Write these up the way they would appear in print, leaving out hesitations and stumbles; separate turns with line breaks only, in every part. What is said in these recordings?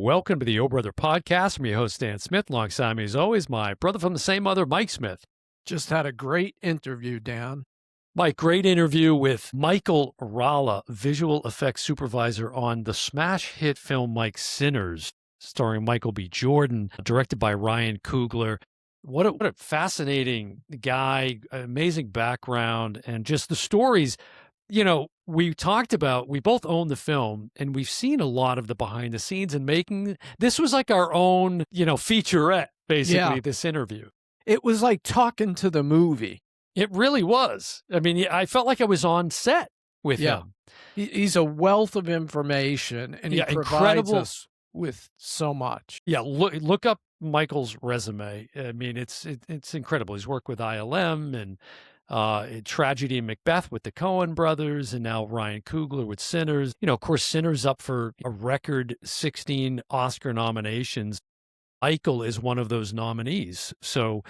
welcome to the Oh Brother podcast. I'm your host, Dan Smith. Alongside me, as always, my brother from the same mother, Mike Smith.
Just had a great interview, Dan.
Mike, great interview with Michael Ralla, visual effects supervisor on the smash hit film Mike Sinners, starring Michael B. Jordan, directed by Ryan Coogler. What a fascinating guy, amazing background, and just the stories. You know, we both own the film, and we've seen a lot of the behind the scenes and making. This was like our own, featurette, basically, this interview.
It was like talking to the movie.
It really was. I mean, I felt like I was on set with him.
He's a wealth of information, and he provides us with so much.
Yeah, look up Michael's resume. I mean, it's incredible. He's worked with ILM and Tragedy and Macbeth with the Coen brothers, and now Ryan Coogler with Sinners. Of course, Sinners up for a record 16 Oscar nominations. Michael is one of those nominees. So,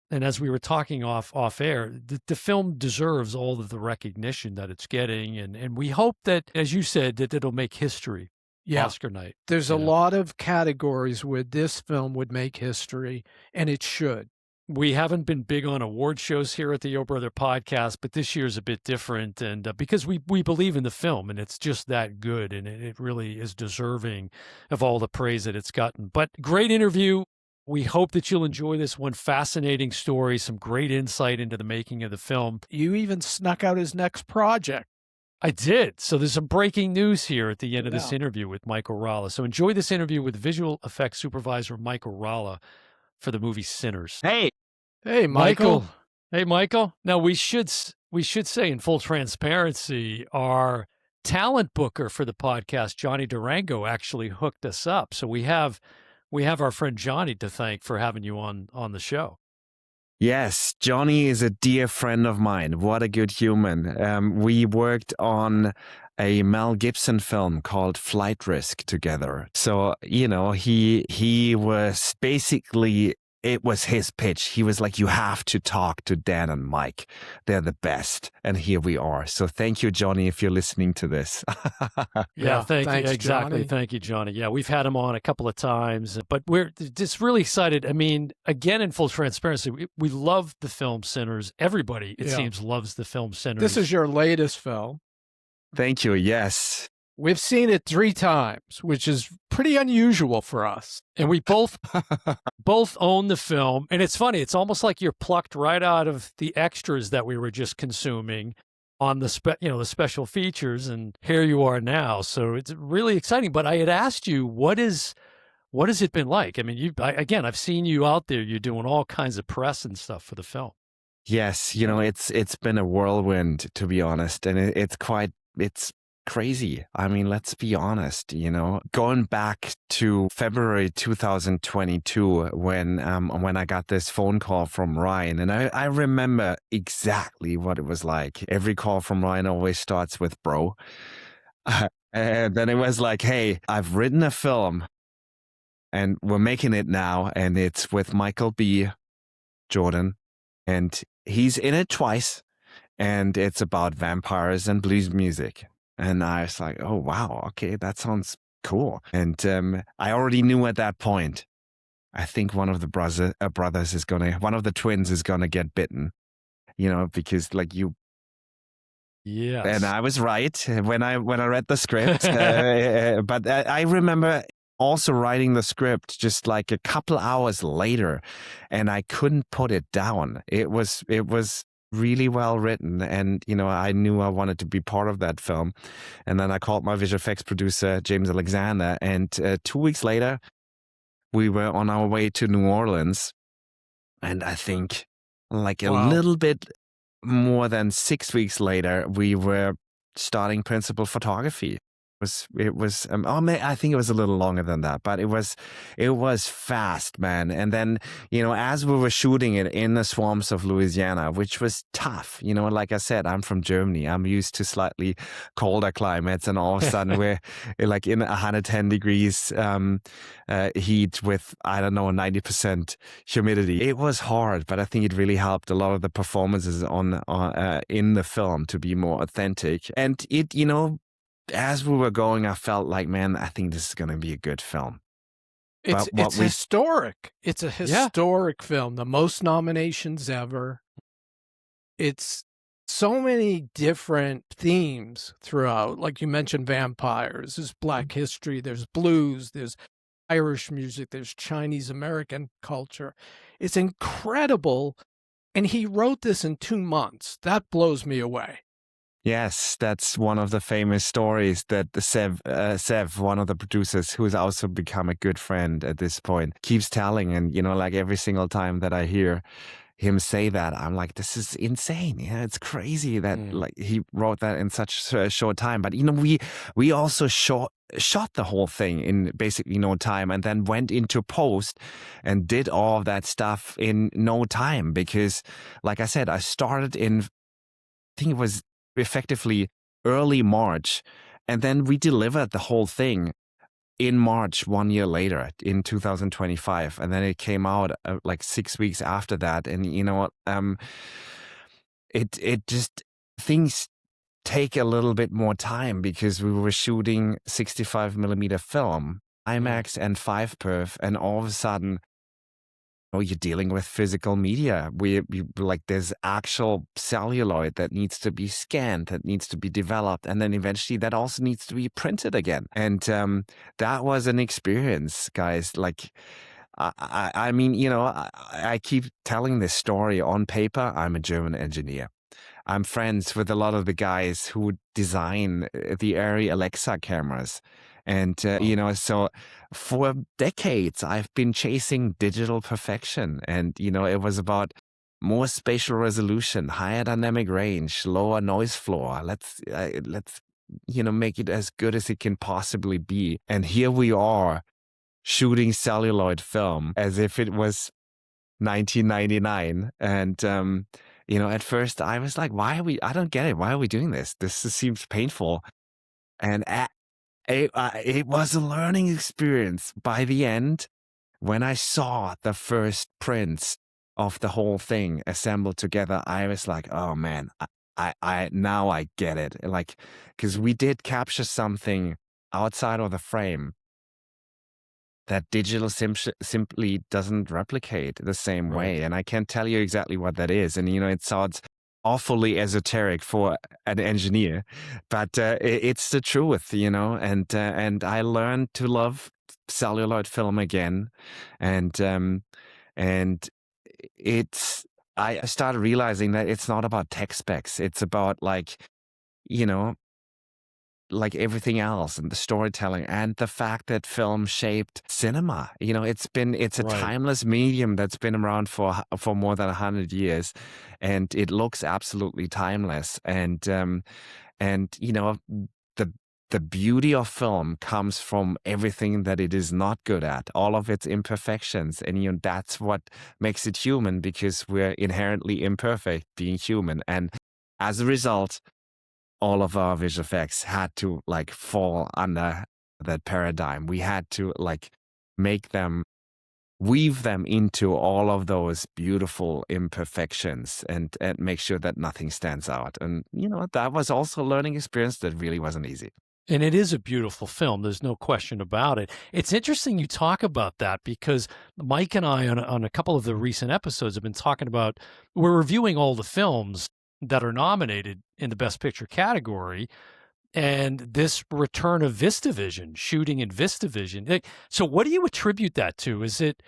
and as we were talking off air, the film deserves all of the recognition that it's getting, and we hope that, as you said, that it'll make history. Oscar night.
There's a lot of categories where this film would make history, and it should.
We haven't been big on award shows here at the Oh Brother podcast, but this year's a bit different, and because we believe in the film, and it's just that good, and it really is deserving of all the praise that it's gotten. But great interview. We hope that you'll enjoy this one. Fascinating story, some great insight into the making of the film.
You even snuck out his next project.
I did. So there's some breaking news here at the end of this interview with Michael Ralla. So enjoy this interview with visual effects supervisor Michael Ralla for the movie Sinners.
Hey, Michael.
Hey, Michael. Now, we should say in full transparency, our talent booker for the podcast, Johnny Durango, actually hooked us up. So we have our friend Johnny to thank for having you on the show.
Yes, Johnny is a dear friend of mine. What a good human. We worked on a Mel Gibson film called Flight Risk together. So, he was basically, it was his pitch. He was like, you have to talk to Dan and Mike. They're the best. And here we are. So thank you, Johnny, if you're listening to this.
Thanks, exactly.
Johnny.
Thank you, Johnny. Yeah, we've had him on a couple of times, but we're just really excited. I mean, again, in full transparency, we love the film Sinners. Everybody, it seems, loves the film Sinners.
This is your latest film.
Thank you. Yes.
We've seen it 3 times, which is pretty unusual for us.
And we both own the film. And it's funny. It's almost like you're plucked right out of the extras that we were just consuming on the the special features. And here you are now. So it's really exciting. But I had asked you, what has it been like? I mean, I've seen you out there. You're doing all kinds of press and stuff for the film.
Yes. It's been a whirlwind, to be honest. And it's crazy. I mean, let's be honest, going back to February 2022 when I got this phone call from Ryan, and I remember exactly what it was like. Every call from Ryan always starts with bro. And then it was like, hey, I've written a film and we're making it now, and it's with Michael B. Jordan, and he's in it twice, and it's about vampires and blues music. And I was like, oh, wow, okay, that sounds cool. And I already knew at that point, I think one of the one of the twins is going to get bitten, because like you.
Yes.
And I was right when I read the script. But I remember also writing the script just like a couple hours later, and I couldn't put it down. It was really well written, and I knew I wanted to be part of that film. And then I called my visual effects producer James Alexander, and 2 weeks later we were on our way to New Orleans, and I think like a little bit more than 6 weeks later we were starting principal photography. It was I think it was a little longer than that, but it was fast, man. And then, as we were shooting it in the swamps of Louisiana, which was tough, like I said, I'm from Germany. I'm used to slightly colder climates, and all of a sudden we're like in 110 degrees heat with, 90% humidity. It was hard, but I think it really helped a lot of the performances in the film to be more authentic. And it, as we were going, I felt like, man, I think this is going to be a good film.
It's historic. It's a historic film. The most nominations ever. It's so many different themes throughout. Like you mentioned, vampires. There's Black history. There's blues. There's Irish music. There's Chinese American culture. It's incredible. And he wrote this in 2 months. That blows me away.
Yes, that's one of the famous stories that Sev, one of the producers, who's also become a good friend at this point, keeps telling. And, like every single time that I hear him say that, I'm like, this is insane. Yeah, it's crazy that like he wrote that in such a short time. But, we also shot the whole thing in basically no time, and then went into post and did all of that stuff in no time because, like I said, I started in, I think it was effectively early March, and then we delivered the whole thing in March 1 year later in 2025, and then it came out like 6 weeks after that. And it just, things take a little bit more time because we were shooting 65 millimeter film, IMAX and 5 perf, and all of a sudden, you're dealing with physical media. Like there's actual celluloid that needs to be scanned, that needs to be developed, and then eventually that also needs to be printed again. And that was an experience, guys. Like, I mean, I keep telling this story. On paper, I'm a German engineer. I'm friends with a lot of the guys who design the Arri Alexa cameras. And, so for decades, I've been chasing digital perfection. And, it was about more spatial resolution, higher dynamic range, lower noise floor. Let's make it as good as it can possibly be. And here we are shooting celluloid film as if it was 1999. And, at first I was like, I don't get it. Why are we doing this? This seems painful. And it was a learning experience. By the end, when I saw the first prints of the whole thing assembled together, I was like, oh man, I now I get it. Like, because we did capture something outside of the frame that digital simply doesn't replicate the same way. And I can't tell you exactly what that is. And, it sounds awfully esoteric for an engineer, but it's the truth, and I learned to love celluloid film again. And I started realizing that it's not about tech specs. It's about like everything else, and the storytelling, and the fact that film shaped cinema. It's a timeless medium that's been around for more than 100 years, and it looks absolutely timeless. And the beauty of film comes from everything that it is not good at, all of its imperfections. And that's what makes it human, because we're inherently imperfect, being human. And as a result, all of our visual effects had to fall under that paradigm. We had to weave them into all of those beautiful imperfections, and make sure that nothing stands out. And, that was also a learning experience that really wasn't easy.
And it is a beautiful film. There's no question about it. It's interesting you talk about that, because Mike and I on a couple of the recent episodes have been talking about, we're reviewing all the films that are nominated in the Best Picture category, and this return of VistaVision, shooting in VistaVision. So what do you attribute that to? Is it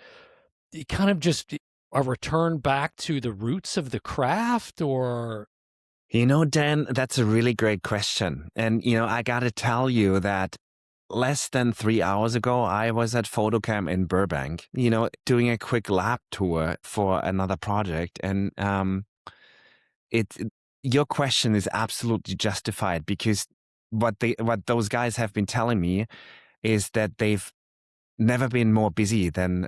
kind of just a return back to the roots of the craft, or?
Dan, that's a really great question. And, I got to tell you that less than 3 hours ago, I was at Photocam in Burbank, doing a quick lab tour for another project. And your question is absolutely justified, because what those guys have been telling me is that they've never been more busy than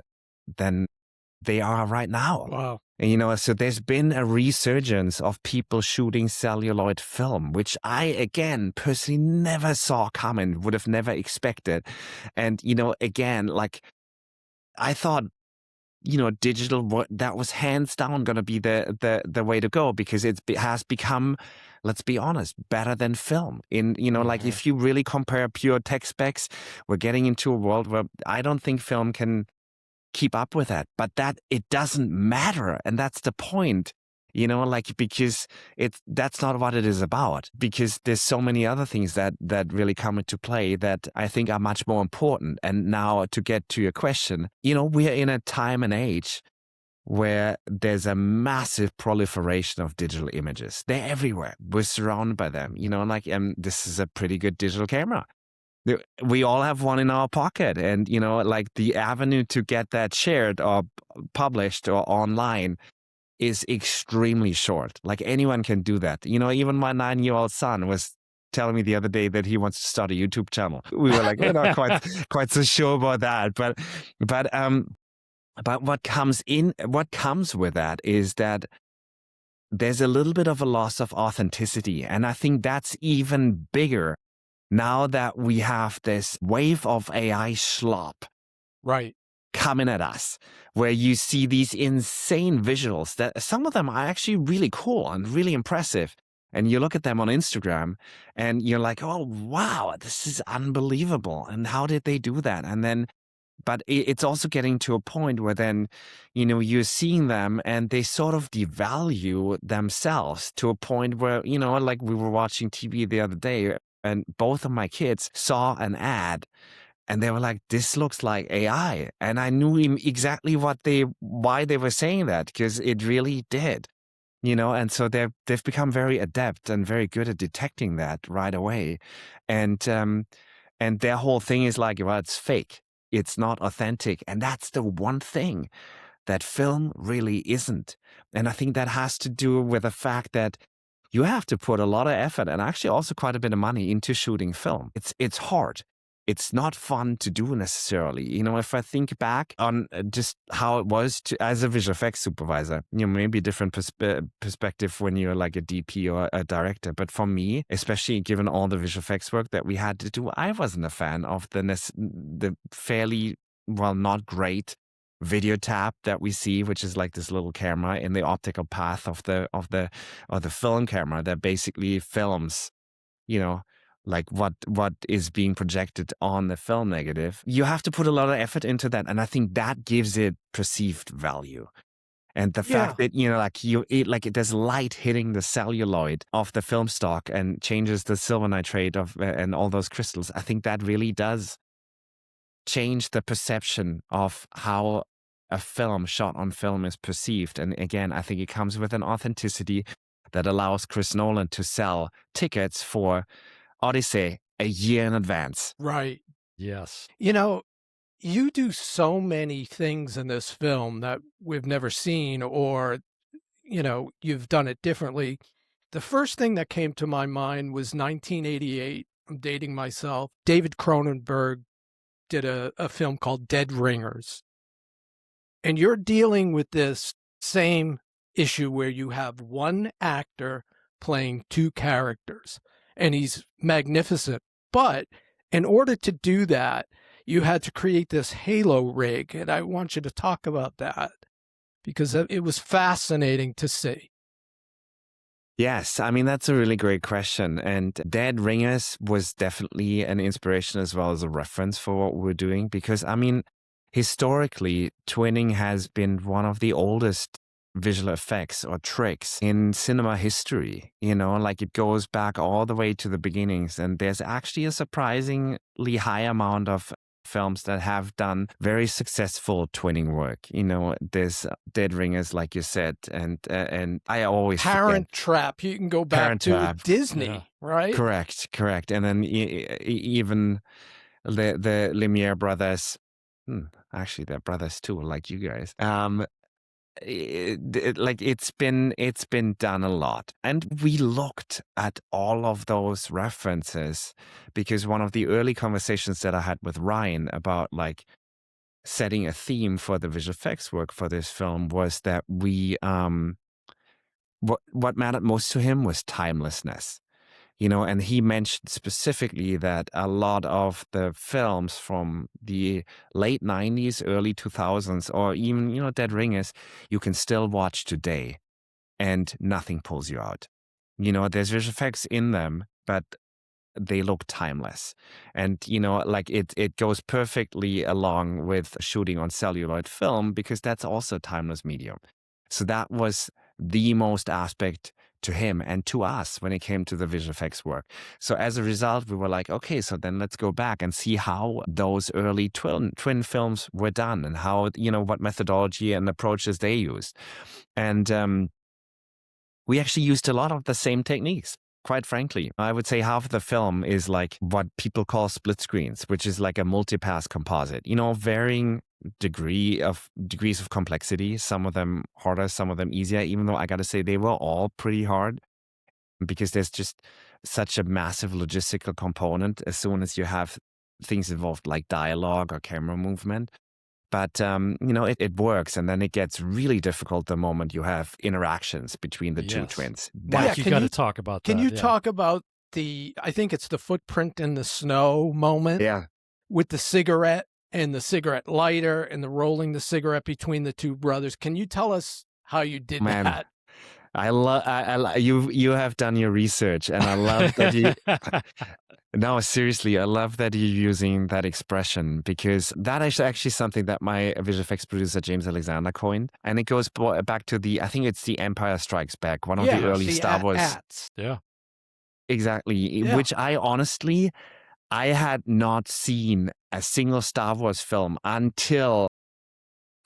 they are right now.
Wow.
And, so there's been a resurgence of people shooting celluloid film, which I, again, personally never saw coming, would have never expected. And, again, I thought, digital, that was hands down going to be the way to go, because it has become let's be honest, better than film. Like if you really compare pure tech specs, we're getting into a world where I don't think film can keep up with that. But that it doesn't matter. And that's the point. Because that's not what it is about, because there's so many other things that really come into play that I think are much more important. And now to get to your question, we are in a time and age where there's a massive proliferation of digital images. They're everywhere. We're surrounded by them, this is a pretty good digital camera. We all have one in our pocket, and, the avenue to get that shared or published or online is extremely short. Like anyone can do that. Even my 9-year-old son was telling me the other day that he wants to start a YouTube channel. We were like, we're not quite so sure about that. But what comes with that is that there's a little bit of a loss of authenticity. And I think that's even bigger now that we have this wave of AI slop.
Right.
Coming at us, where you see these insane visuals that some of them are actually really cool and really impressive. And you look at them on Instagram and you're like, oh, wow, this is unbelievable. And how did they do that? And then, but it's also getting to a point where then, you're seeing them and they sort of devalue themselves to a point where, like we were watching TV the other day and both of my kids saw an ad. And they were like, this looks like AI. And I knew exactly why they were saying that, because it really did, and so they've become very adept and very good at detecting that right away. And their whole thing is like, well, it's fake. It's not authentic. And that's the one thing that film really isn't. And I think that has to do with the fact that you have to put a lot of effort and actually also quite a bit of money into shooting film. It's hard. It's not fun to do necessarily. If I think back on just how it was as a visual effects supervisor, maybe a different perspective when you're like a DP or a director. But for me, especially given all the visual effects work that we had to do, I wasn't a fan of the fairly, well, not great video tap that we see, which is like this little camera in the optical path of the film camera that basically films, like what is being projected on the film negative. You have to put a lot of effort into that. And I think that gives it perceived value. And the fact that, there's light hitting the celluloid of the film stock and changes the silver nitrate and all those crystals. I think that really does change the perception of how a film shot on film is perceived. And again, I think it comes with an authenticity that allows Chris Nolan to sell tickets for Odyssey a year in advance.
Right.
Yes.
You do so many things in this film that we've never seen, or, you've done it differently. The first thing that came to my mind was 1988. I'm dating myself. David Cronenberg did a film called Dead Ringers. And you're dealing with this same issue where you have one actor playing two characters. And he's magnificent. But in order to do that, you had to create this halo rig. And I want you to talk about that because it was fascinating to see.
Yes, I mean, that's a really great question. And Dead Ringers was definitely an inspiration as well as a reference for what we're doing. Because, I mean, historically, twinning has been one of the oldest visual effects or tricks in cinema history. It goes back all the way to the beginnings, and there's actually a surprisingly high amount of films that have done very successful twinning work. There's Dead Ringers, like you said, and I always
Parent Trap. You can go back
Parent
to
Trap.
Disney, right?
Correct. And then even the Lumiere brothers. Actually, they're brothers too, like you guys. It's been done a lot, and we looked at all of those references because one of the early conversations that I had with Ryan about like setting a theme for the visual effects work for this film was that we what mattered most to him was timelessness. And he mentioned specifically that a lot of the films from the late 90s, early 2000s, or even, Dead Ringers, you can still watch today and nothing pulls you out. There's visual effects in them, but they look timeless. And, like it goes perfectly along with shooting on celluloid film because that's also a timeless medium. So that was the most aspect to him and to us when it came to the visual effects work. So as a result, we were like, okay, so then let's go back and see how those early twin films were done and how, what methodology and approaches they used. And we actually used a lot of the same techniques. Quite frankly, I would say half of the film is like what people call split screens, which is like a multipass composite, varying degrees of complexity. Some of them harder, some of them easier, even though I got to say they were all pretty hard because there's just such a massive logistical component as soon as you have things involved like dialogue or camera movement. But, it works. And then it gets really difficult the moment you have interactions between the two twins.
Mike, you got to talk about that.
Can you talk about I think it's the footprint in the snow moment?
Yeah.
With the cigarette and the cigarette lighter and the rolling the cigarette between the two brothers. Can you tell us how you did that?
I love you have done your research, and I love that you. No, seriously, I love that you're using that expression because that is actually something that my visual effects producer James Alexander coined, and it goes back to I think it's the Empire Strikes Back, one of the early Star Wars.
Yeah,
exactly. Yeah. Which I had not seen a single Star Wars film until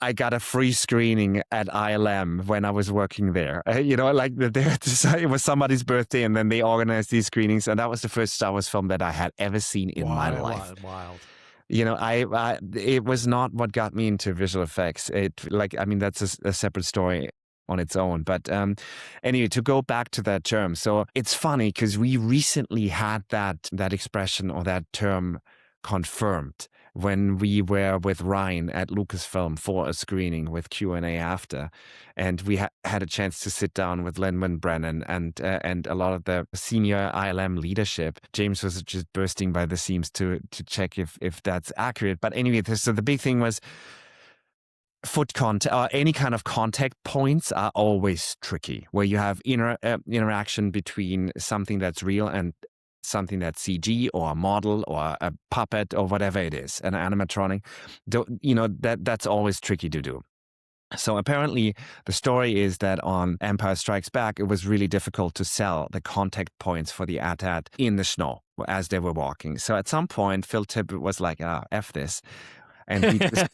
I got a free screening at ILM when I was working there. It was somebody's birthday and then they organized these screenings. And that was the first Star Wars film that I had ever seen in my life.
Wild.
It was not what got me into visual effects. That's a separate story on its own. But anyway, to go back to that term. So it's funny because we recently had that expression or that term confirmed when we were with Ryan at Lucasfilm for a screening with Q&A after. And we had a chance to sit down with Lin Brennan and a lot of the senior ILM leadership. James was just bursting by the seams to check if that's accurate. But anyway, so the big thing was foot contact or any kind of contact points are always tricky, where you have interaction between something that's real and something that's CG or a model or a puppet or whatever it is, an animatronic. That's always tricky to do. So apparently the story is that on Empire Strikes Back, it was really difficult to sell the contact points for the AT-AT in the snow as they were walking. So at some point, Phil Tippett was like, F this. And he just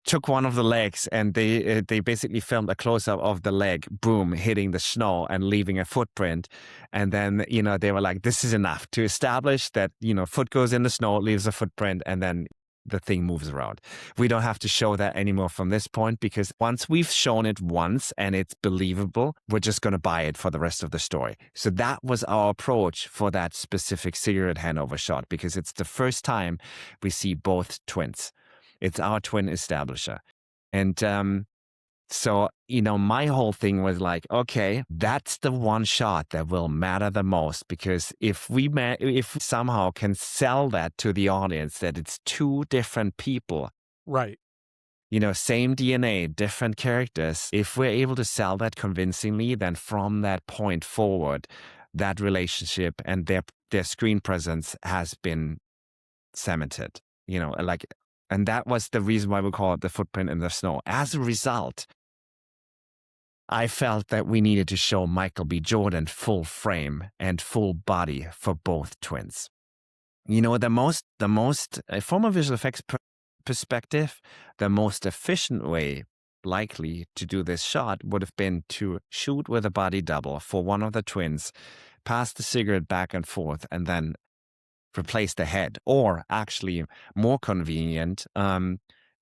took one of the legs and they basically filmed a close-up of the leg, boom, hitting the snow and leaving a footprint. And then, they were like, this is enough to establish that, foot goes in the snow, leaves a footprint, and then the thing moves around. We don't have to show that anymore from this point because once we've shown it once and it's believable, we're just going to buy it for the rest of the story. So that was our approach for that specific cigarette handover shot because it's the first time we see both twins. It's our twin establisher. And so, my whole thing was like, okay, that's the one shot that will matter the most because if we somehow can sell that to the audience that it's two different people.
Right.
Same DNA, different characters. If we're able to sell that convincingly, then from that point forward, that relationship and their screen presence has been cemented, and that was the reason why we call it the footprint in the snow. As a result, I felt that we needed to show Michael B. Jordan full frame and full body for both twins. The most from a visual effects perspective, the most efficient way likely to do this shot would have been to shoot with a body double for one of the twins, pass the cigarette back and forth, and then replace the head, or actually more convenient,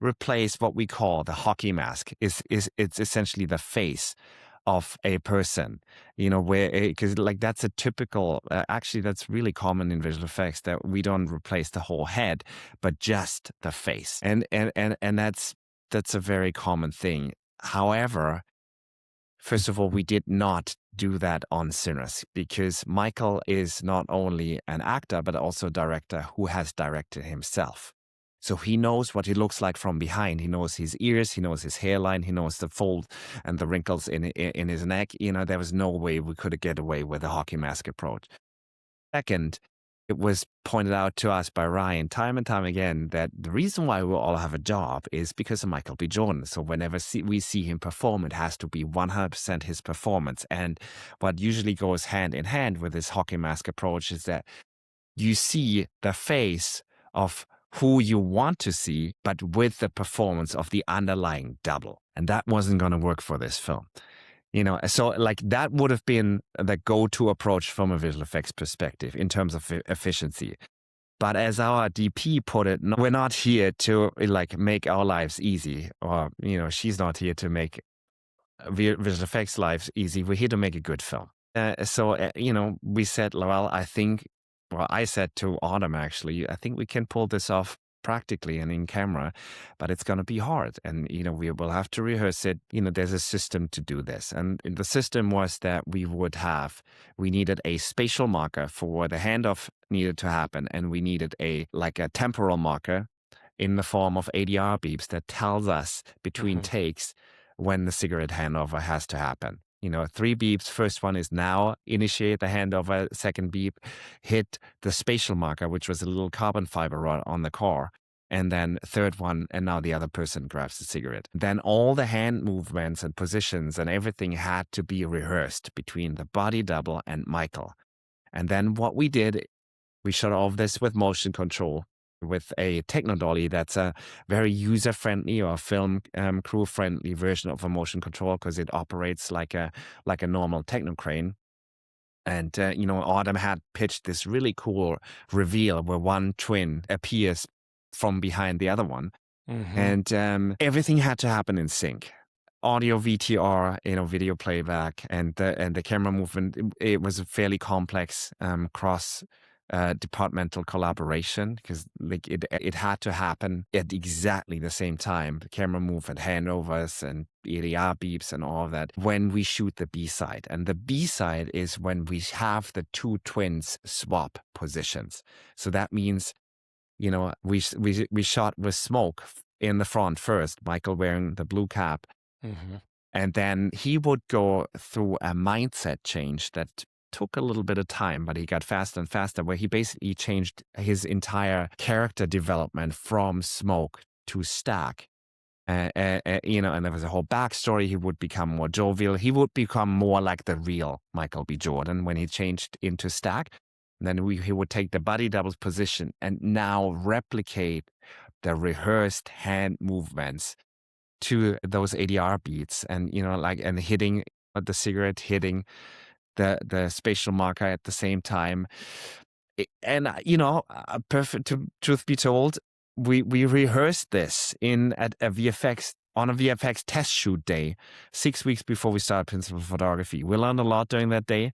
replace what we call the hockey mask. It's essentially the face of a person, where because that's a typical. Actually, that's really common in visual effects that we don't replace the whole head, but just the face, and that's a very common thing. However, first of all, we did not do that on Sinners because Michael is not only an actor, but also a director who has directed himself. So he knows what he looks like from behind. He knows his ears, he knows his hairline, he knows the fold and the wrinkles in his neck. There was no way we could get away with a hockey mask approach. Second, it was pointed out to us by Ryan time and time again that the reason why we all have a job is because of Michael B. Jordan. So whenever we see him perform, it has to be 100% his performance. And what usually goes hand in hand with this hockey mask approach is that you see the face of who you want to see, but with the performance of the underlying double. And that wasn't going to work for this film. So like that would have been the go-to approach from a visual effects perspective in terms of efficiency. But as our DP put it, we're not here to like make our lives easy, or she's not here to make visual effects lives easy. We're here to make a good film. We said, well, I said to Autumn, actually, I think we can pull this off practically and in camera, but it's going to be hard. And, we will have to rehearse it. There's a system to do this. And the system was that we needed a spatial marker for the handoff needed to happen. And we needed a temporal marker in the form of ADR beeps that tells us between takes when the cigarette handover has to happen. 3 beeps. First one is now, initiate the handover. Second beep, hit the spatial marker, which was a little carbon fiber rod on the car. And then third one, and now the other person grabs the cigarette. Then all the hand movements and positions and everything had to be rehearsed between the body double and Michael. And then what we did, we shot all of this with motion control, with a techno dolly that's a very user-friendly or film crew-friendly version of a motion control, because it operates like a normal techno crane. And Autumn had pitched this really cool reveal where one twin appears from behind the other one, and everything had to happen in sync. Audio VTR, video playback, and the camera movement. It was a fairly complex cross departmental collaboration, because it had to happen at exactly the same time. The camera movement, handovers, and ADR beeps, and all of that when we shoot the B-side. And the B-side is when we have the 2 twins swap positions. So that means, we shot with Smoke in the front first, Michael wearing the blue cap, and then he would go through a mindset change that took a little bit of time, but he got faster and faster, where he basically changed his entire character development from Smoke to Stack. And there was a whole backstory. He would become more jovial. He would become more like the real Michael B. Jordan when he changed into Stack. And then he would take the body doubles position and now replicate the rehearsed hand movements to those ADR beats, and and hitting the cigarette, hitting the spatial marker at the same time. And perfect. Truth be told, we rehearsed this at a VFX on a VFX test shoot day 6 weeks before we started principal photography. We learned a lot during that day,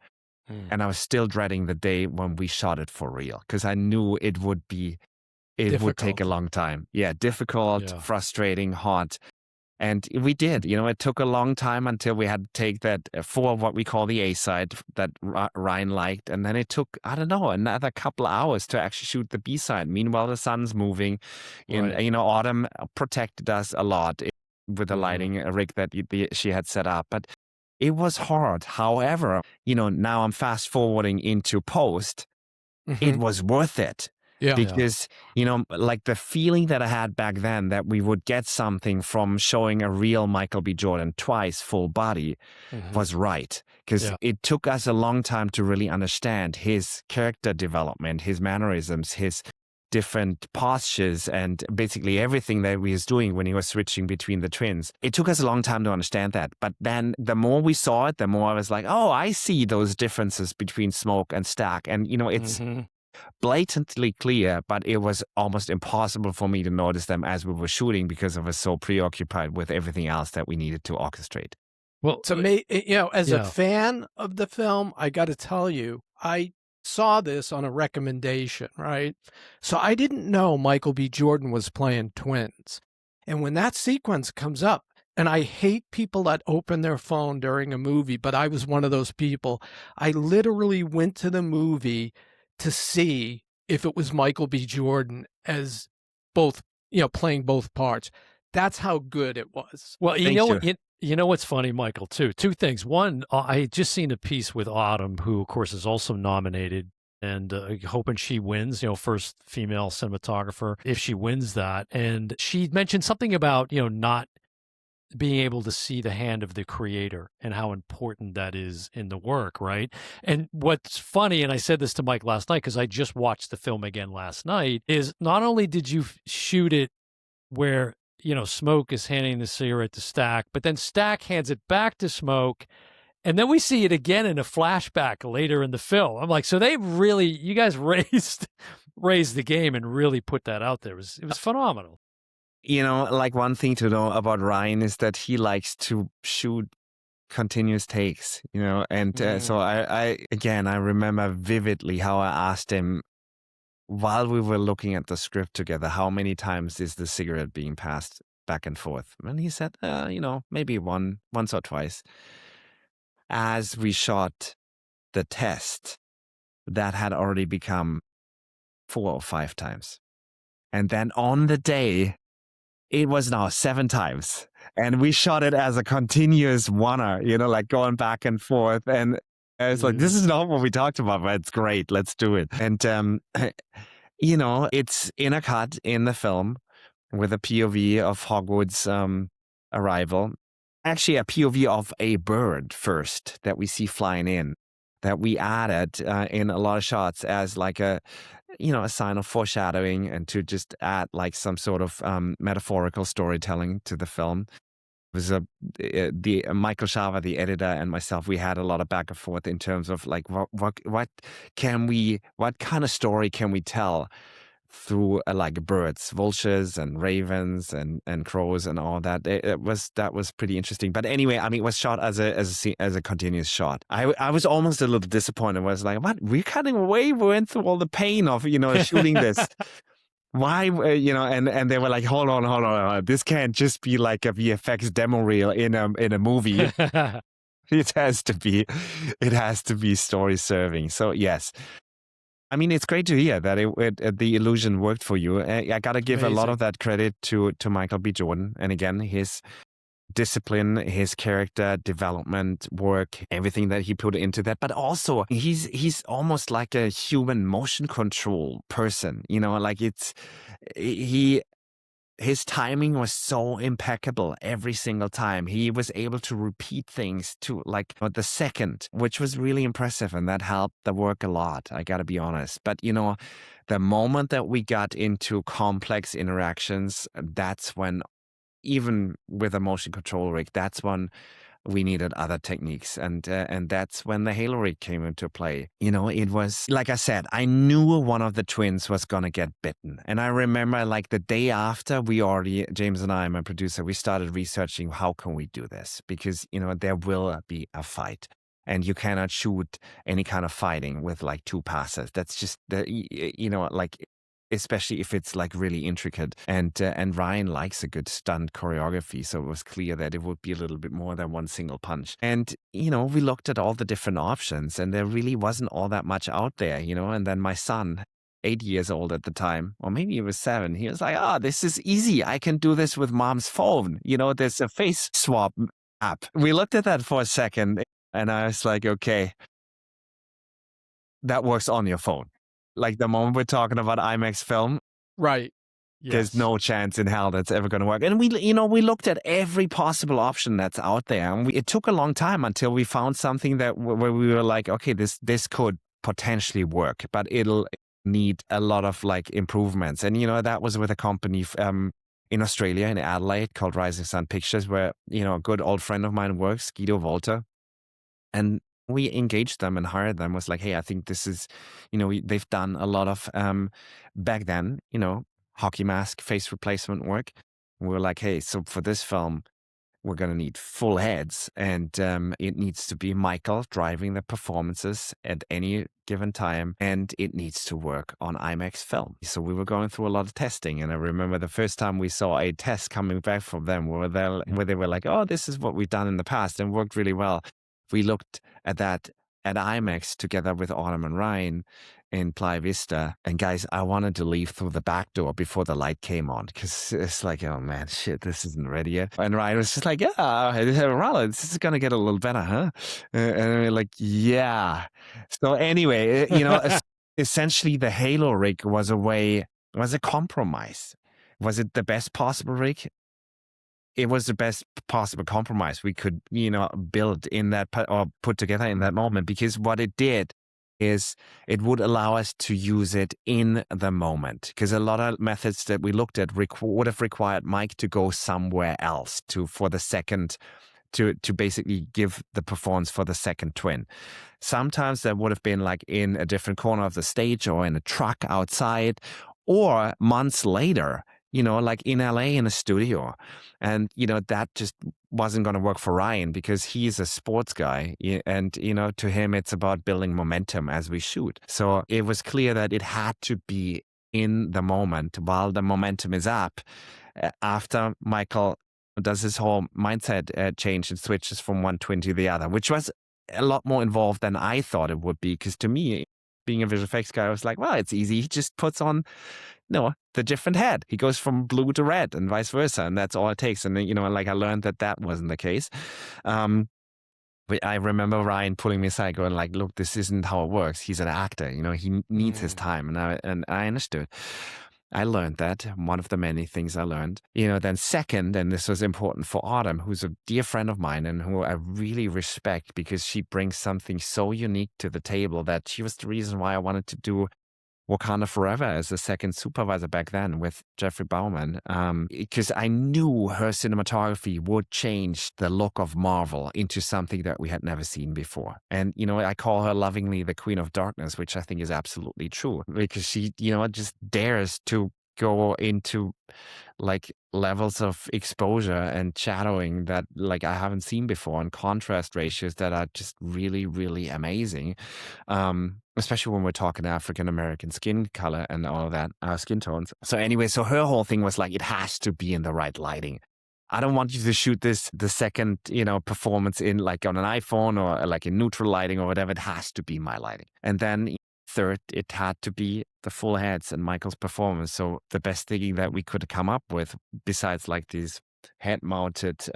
and I was still dreading the day when we shot it for real, because I knew it would take a long time. Yeah, difficult, frustrating, hot. And we did. It took a long time until we had to take that for what we call the A side that Ryan liked. And then it took, I don't know, another couple hours to actually shoot the B side. Meanwhile, the sun's moving. Right. Autumn protected us a lot with the lighting rig that she had set up. But it was hard. However, now I'm fast forwarding into post. It was worth it. Yeah. Because, the feeling that I had back then that we would get something from showing a real Michael B. Jordan twice full body was right. Because it took us a long time to really understand his character development, his mannerisms, his different postures, and basically everything that he was doing when he was switching between the twins. It took us a long time to understand that. But then the more we saw it, the more I was like, oh, I see those differences between Smoke and Stack. And, it's blatantly clear, but it was almost impossible for me to notice them as we were shooting, because I was so preoccupied with everything else that we needed to orchestrate.
Well, to me, as a fan of the film, I got to tell you, I saw this on a recommendation, right? So I didn't know Michael B. Jordan was playing twins. And when that sequence comes up, and I hate people that open their phone during a movie, but I was one of those people. I literally went to the movie to see if it was Michael B. Jordan as both playing both parts. That's how good it was.
Well,
Thank you.
you know what's funny, Michael, too? Two things. One, I had just seen a piece with Autumn, who, of course, is also nominated, and hoping she wins, first female cinematographer, if she wins that. And she mentioned something about, not being able to see the hand of the creator and how important that is in the work, right? And what's funny, and I said this to Mike last night because I just watched the film again last night, is not only did you shoot it where, Smoke is handing the cigarette to Stack, but then Stack hands it back to Smoke. And then we see it again in a flashback later in the film. I'm like, so you guys raised the game and really put that out there. It was phenomenal.
Like one thing to know about Ryan is that he likes to shoot continuous takes, and so I remember vividly how I asked him while we were looking at the script together, how many times is the cigarette being passed back and forth? And he said, maybe once or twice. As we shot the test, that had already become 4 or 5 times. And then on the day, it was now 7 times. And we shot it as a continuous oneer, like going back and forth. And I was like, this is not what we talked about, but it's great. Let's do it. And, it's in a cut in the film with a POV of Hogwarts arrival. Actually, a POV of a bird first that we see flying in, that we added in a lot of shots as like a sign of foreshadowing and to just add like some sort of metaphorical storytelling to the film. It was the Michael Shava, the editor, and myself. We had a lot of back and forth in terms of like what kind of story can we tell through like birds, vultures and ravens and crows and all that. That was pretty interesting. But anyway, I mean, it was shot as a continuous shot. I was almost a little disappointed. I was like, what? We're cutting away. We went through all the pain of shooting this. Why, and they were like, hold on. This can't just be like a VFX demo reel in a movie. It has to be story serving. So yes. I mean, it's great to hear that the illusion worked for you. I got to give a lot of that credit to Michael B. Jordan. And again, his discipline, his character development work, everything that he put into that. But also, he's almost like a human motion control person. Like his timing was so impeccable every single time. He was able to repeat things to like the second, which was really impressive. And that helped the work a lot. I got to be honest. But, the moment that we got into complex interactions, that's when, even with a motion control rig, that's when we needed other techniques. And that's when the Halo rig came into play. It was, like I said, I knew one of the twins was going to get bitten. And I remember like the day after James and I, my producer, we started researching how can we do this? Because, there will be a fight. And you cannot shoot any kind of fighting with like 2 passes. That's just, especially if it's like really intricate. And Ryan likes a good stunt choreography. So it was clear that it would be a little bit more than one single punch. And, we looked at all the different options and there really wasn't all that much out there, and then my son, 8 years old at the time, or maybe he was 7, he was like, this is easy. I can do this with mom's phone. There's a face swap app. We looked at that for a second and I was like, okay, that works on your phone. Like the moment we're talking about IMAX film,
right?
Yes. There's no chance in hell that's ever going to work. And we looked at every possible option that's out there, and it took a long time until we found something where we were like, okay, this could potentially work, but it'll need a lot of like improvements. And that was with a company in Australia, in Adelaide, called Rising Sun Pictures, where a good old friend of mine works, Guido Volta, and we engaged them and hired them. Was like, hey, I think this is, they've done a lot of back then, hockey mask face replacement work. And we were like, hey, so for this film, we're going to need full heads, and it needs to be Michael driving the performances at any given time, and it needs to work on IMAX film. So we were going through a lot of testing, and I remember the first time we saw a test coming back from them where they were like, oh, this is what we've done in the past and worked really well. We looked at that at IMAX together with Autumn and Ryan in Playa Vista. And guys, I wanted to leave through the back door before the light came on because it's like, oh man, shit, this isn't ready yet. And Ryan was just like, yeah, Ralla, this is going to get a little better, huh? And we're like, yeah. So anyway, essentially the Halo rig was a compromise. Was it the best possible rig? It was the best possible compromise we could, build in that or put together in that moment, because what it did is it would allow us to use it in the moment. Because a lot of methods that we looked at would have required Mike to go somewhere else for the second, to basically give the performance for the second twin. Sometimes that would have been like in a different corner of the stage or in a truck outside, or months later, like in LA in a studio. And, that just wasn't going to work for Ryan because he's a sports guy. And, to him, it's about building momentum as we shoot. So it was clear that it had to be in the moment while the momentum is up. After Michael does his whole mindset change and switches from one twin to the other, which was a lot more involved than I thought it would be. Because to me, being a visual effects guy, I was like, well, it's easy. He just puts on the different head. He goes from blue to red and vice versa. And that's all it takes. And, I learned that wasn't the case. But I remember Ryan pulling me aside going like, look, this isn't how it works. He's an actor, he needs his time. And I understood. I learned that, one of the many things I learned. Then second, and this was important for Autumn, who's a dear friend of mine and who I really respect because she brings something so unique to the table that she was the reason why I wanted to do Wakanda Forever as a second supervisor back then with Jeffrey Bauman, because I knew her cinematography would change the look of Marvel into something that we had never seen before. And, I call her lovingly the Queen of Darkness, which I think is absolutely true because she, just dares to go into like levels of exposure and shadowing that like I haven't seen before, and contrast ratios that are just really, really amazing. Especially when we're talking African American skin color and all of that, skin tones. So anyway, so her whole thing was like, it has to be in the right lighting. I don't want you to shoot the second, performance in like on an iPhone or like in neutral lighting or whatever. It has to be my lighting. And then third, it had to be the full heads and Michael's performance. So the best thing that we could come up with, besides like these head-mounted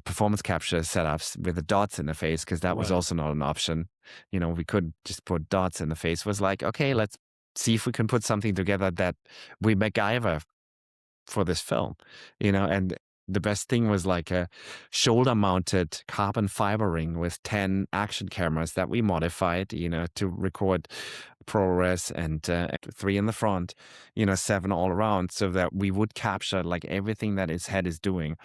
performance capture setups with the dots in the face, because that was also not an option. We could just put dots in the face. Was like, okay, let's see if we can put something together that we MacGyver for this film, and the best thing was like a shoulder-mounted carbon fiber ring with 10 action cameras that we modified, to record ProRes and 3 in the front, 7 all around, so that we would capture like everything that his head is doing.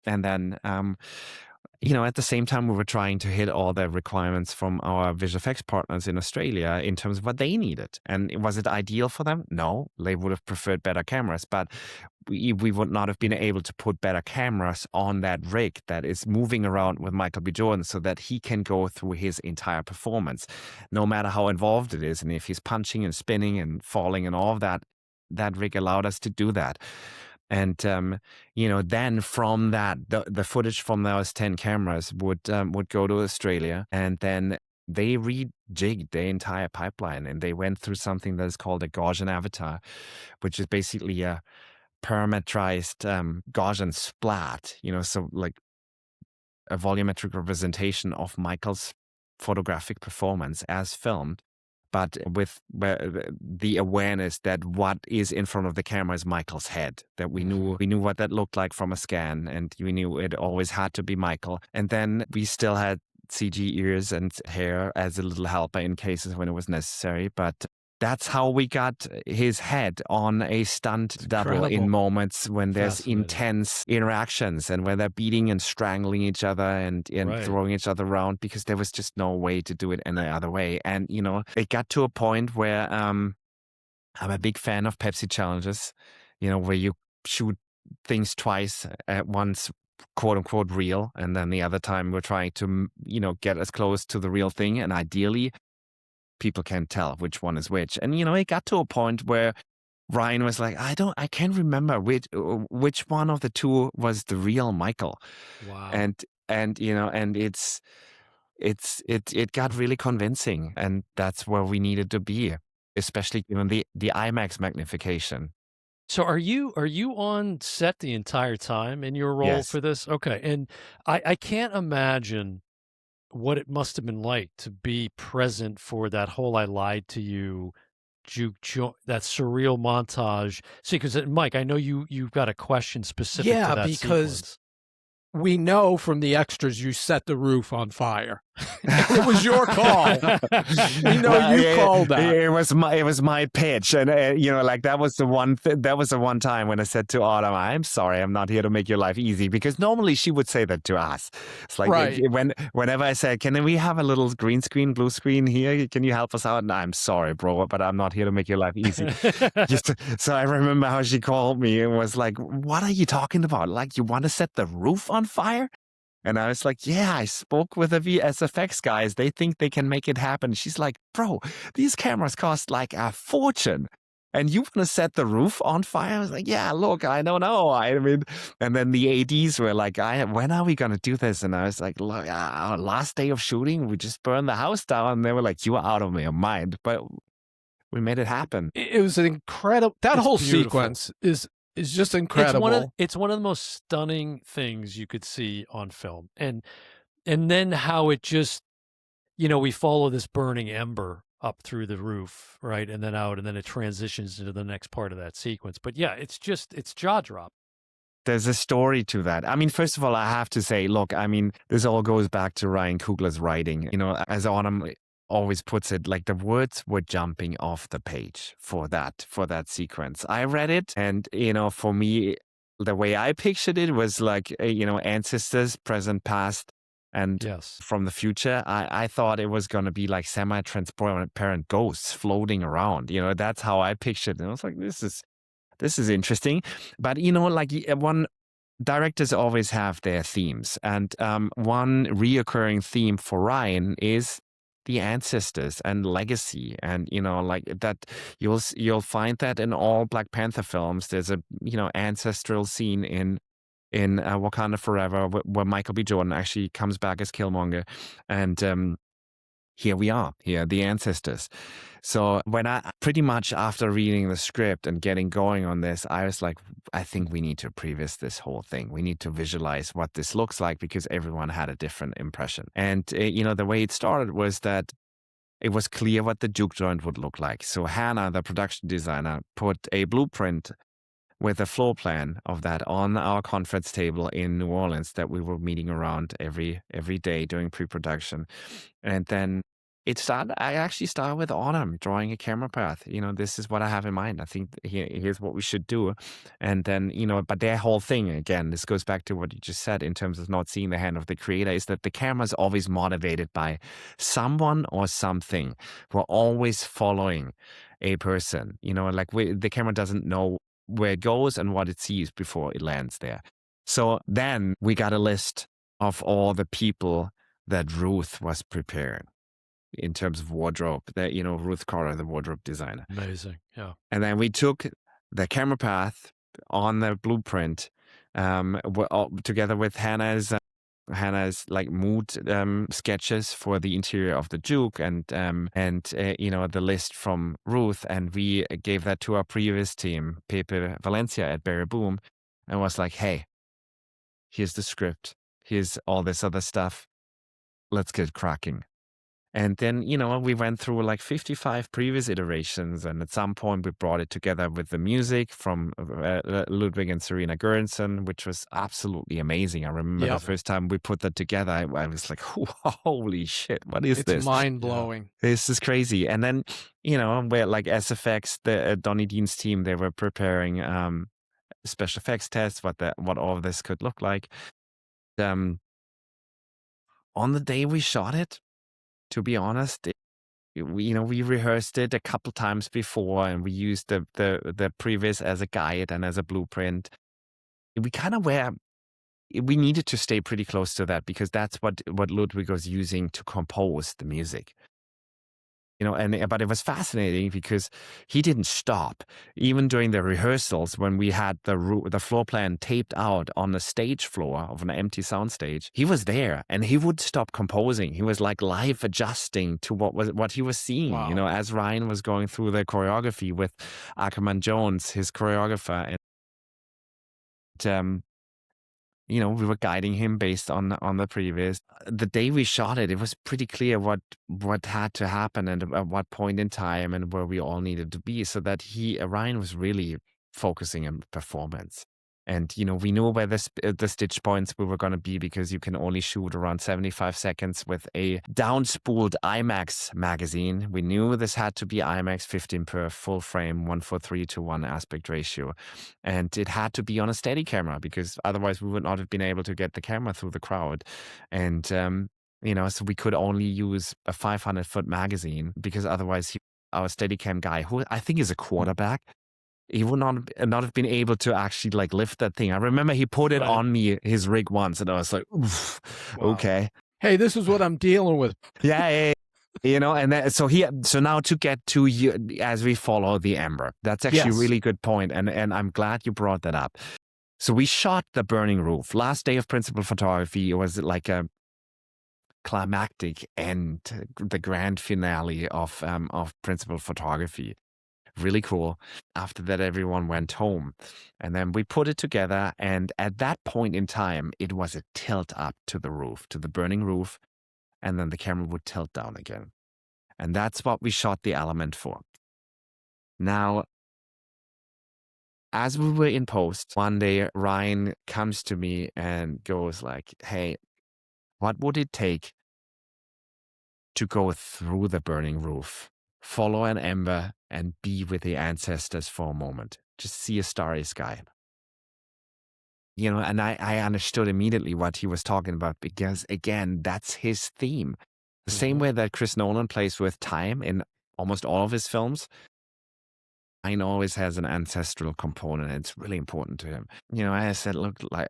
And then, at the same time, we were trying to hit all the requirements from our visual effects partners in Australia in terms of what they needed. And was it ideal for them? No, they would have preferred better cameras, but we would not have been able to put better cameras on that rig that is moving around with Michael B. Jordan so that he can go through his entire performance, no matter how involved it is. And if he's punching and spinning and falling and all of that, that rig allowed us to do that. And, then from that, the footage from those 10 cameras would go to Australia, and then they rejigged the entire pipeline, and they went through something that is called a Gaussian avatar, which is basically a parametrized Gaussian splat, so like a volumetric representation of Michael's photographic performance as filmed, but with the awareness that what is in front of the camera is Michael's head, that we knew what that looked like from a scan, and we knew it always had to be Michael. And then we still had CG ears and hair as a little helper in cases when it was necessary, but that's how we got his head on a stunt double in moments when there's intense interactions and when they're beating and strangling each other and throwing each other around, because there was just no way to do it any other way. And, it got to a point where I'm a big fan of Pepsi challenges, where you shoot things twice at once, quote unquote real, and then the other time we're trying to, get as close to the real thing. And ideally, people can't tell which one is which. And, it got to a point where Ryan was like, I can't remember which one of the two was the real Michael.
Wow.
And it's, it got really convincing, and that's where we needed to be, especially given the IMAX magnification.
So are you on set the entire time in your role
Yes.
for this? Okay, and I can't imagine what it must have been like to be present for that whole "I lied to you" that surreal montage sequence. And Mike, I know you've got a question specific to
Yeah,
that
because
sequence.
we know from the extras you set the roof on fire. It was your call. We know
Well,
you called that.
it was my pitch, and like that was the that was the one time when I said to Autumn, "I'm sorry, I'm not here to make your life easy," because normally she would say that to us. It's like
Right.
whenever I said, "Can we have a little green screen, blue screen here? Can you help us out?" And I'm sorry, bro, but I'm not here to make your life easy. So I remember how she called me and was like, "What are you talking about? Like you want to set the roof on fire?" And I was like, "Yeah, I spoke with the VSFX guys. They think they can make it happen." She's like, "Bro, these cameras cost like a fortune. And you want to set the roof on fire?" I was like, "Yeah, look, I don't know." I mean, and then the ADs were like, "When are we going to do this?" And I was like, "Look, our last day of shooting, we just burned the house down." And they were like, "You are out of your mind." But we made it happen.
It was an incredible. That
It's
whole
beautiful.
sequence is just incredible.
It's one of the most stunning things you could see on film. And then how it just, we follow this burning ember up through the roof, right? And then out, and then it transitions into the next part of that sequence. But yeah, it's jaw drop.
There's a story to that. I mean, first of all, I have to say, look, I mean, this all goes back to Ryan Coogler's writing. As Autumn always puts it, like the words were jumping off the page for that sequence. I read it, and for me, the way I pictured it was like ancestors, present, past, and
Yes.
from the future. I thought it was going to be like semi-transparent ghosts floating around. That's how I pictured it. And I was like, this is interesting. But like one directors always have their themes, and one reoccurring theme for Ryan is the ancestors and legacy, and like that you'll find that in all Black Panther films. There's a ancestral scene in Wakanda Forever where Michael B. Jordan actually comes back as Killmonger, and here we are, here, the ancestors. So when I pretty much after reading the script and getting going on this, I was like, I think we need to previs this whole thing. We need to visualize what this looks like because everyone had a different impression. And, the way it started was that it was clear what the juke joint would look like. So Hannah, the production designer, put a blueprint with a floor plan of that on our conference table in New Orleans that we were meeting around every day during pre-production. And then I actually started with Autumn drawing a camera path. This is what I have in mind. I think here's what we should do. And then, but their whole thing, again, this goes back to what you just said in terms of not seeing the hand of the creator, is that the camera is always motivated by someone or something. We're always following a person, like the camera doesn't know where it goes and what it sees before it lands there. So then we got a list of all the people that Ruth was preparing in terms of wardrobe, that Ruth Carter, the wardrobe designer.
Amazing. Yeah.
And then we took the camera path on the blueprint together with Hannah's like mood sketches for the interior of the Juke and the list from Ruth, and we gave that to our previous team, Pepe Valencia at Barry Boom, and was like, "Hey, here's the script, here's all this other stuff, let's get cracking." And then, we went through like 55 previous iterations. And at some point, we brought it together with the music from Ludwig and Serena Göransson, which was absolutely amazing. I remember the first time we put that together, I was like, holy shit, what is this?
It's mind-blowing.
Yeah. This is crazy. And then, where like SFX, the Donnie Dean's team, they were preparing special effects tests, what all of this could look like. On the day we shot it, to be honest, we rehearsed it a couple times before, and we used the previs as a guide and as a blueprint. We needed to stay pretty close to that because that's what Ludwig was using to compose the music. But it was fascinating because he didn't stop. Even during the rehearsals, when we had the floor plan taped out on the stage floor of an empty sound stage, he was there and he would stop composing. He was like live adjusting to what he was seeing,
Wow.
as Ryan was going through the choreography with Ackerman Jones, his choreographer, and we were guiding him based on the previous. The day we shot it, it was pretty clear what had to happen and at what point in time and where we all needed to be, so that Ryan was really focusing on performance. And we knew where the stitch points we were going to be, because you can only shoot around 75 seconds with a downspooled IMAX magazine. We knew this had to be IMAX 15 per full frame, 1:3:1 aspect ratio. And it had to be on a steady camera, because otherwise we would not have been able to get the camera through the crowd. And, so we could only use a 500-foot magazine, because otherwise our Steadicam guy, who I think is a quarterback, he would not have been able to actually like lift that thing. I remember he put it on me, his rig once, and I was like, oof, okay.
Hey, this is what I'm dealing with.
Yeah. And so now to get to you, as we follow the Ember, that's actually a really good point, and I'm glad you brought that up. So we shot the burning roof. Last day of principal photography, it was like a climactic end, the grand finale of principal photography. Really cool. After that, everyone went home, and then we put it together. And at that point in time, it was a tilt up to the roof, to the burning roof, and then the camera would tilt down again. And that's what we shot the element for. Now, as we were in post, one day Ryan comes to me and goes like, "Hey, what would it take to go through the burning roof, follow an ember, and be with the ancestors for a moment? Just see a starry sky." And I understood immediately what he was talking about, because, again, that's his theme. The same way that Chris Nolan plays with time in almost all of his films, Ryan always has an ancestral component. It's really important to him. I said, look, like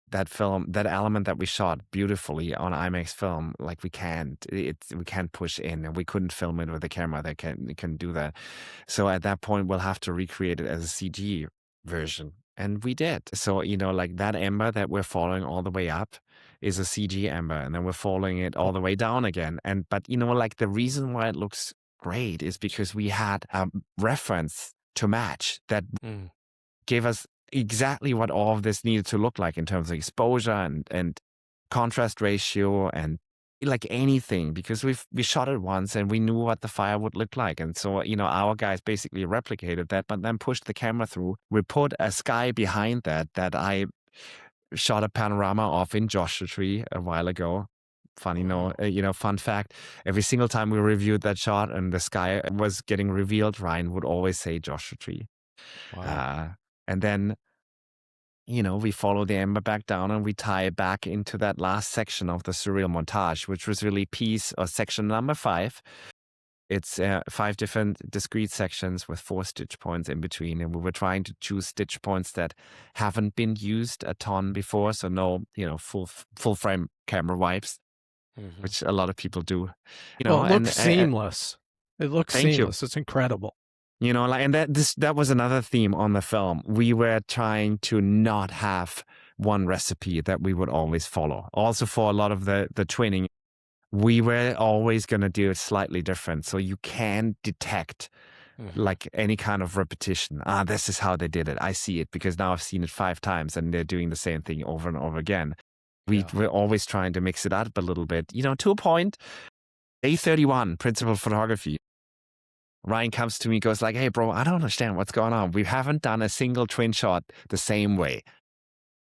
that film, that element that we shot beautifully on IMAX film, like we can't push in, and we couldn't film it with a camera that can do that. So at that point, we'll have to recreate it as a CG version. And we did. So, like that ember that we're following all the way up is a CG ember, and then we're following it all the way down again. But like the reason why it looks great is because we had a reference to match that gave us exactly what all of this needed to look like in terms of exposure and contrast ratio and like anything, because we shot it once and we knew what the fire would look like. And so, our guys basically replicated that, but then pushed the camera through. We put a sky behind that I shot a panorama of in Joshua Tree a while ago. Funny fun fact, every single time we reviewed that shot and the sky was getting revealed, Ryan would always say Joshua Tree.
Wow.
And then, we follow the ember back down and we tie it back into that last section of the surreal montage, which was really section number 5. It's 5 different discrete sections with 4 stitch points in between. And we were trying to choose stitch points that haven't been used a ton before. So no, full frame camera wipes, which a lot of people do.
It looks seamless. It looks seamless. It's incredible.
And that was another theme on the film. We were trying to not have one recipe that we would always follow. Also, for a lot of the twinning, we were always going to do it slightly different. So you can detect like any kind of repetition. This is how they did it. I see it because now I've seen it 5 times and they're doing the same thing over and over again. We're always trying to mix it up a little bit, to a point. Day 31, principal photography. Ryan comes to me, goes like, "Hey, bro, I don't understand what's going on. We haven't done a single twin shot the same way."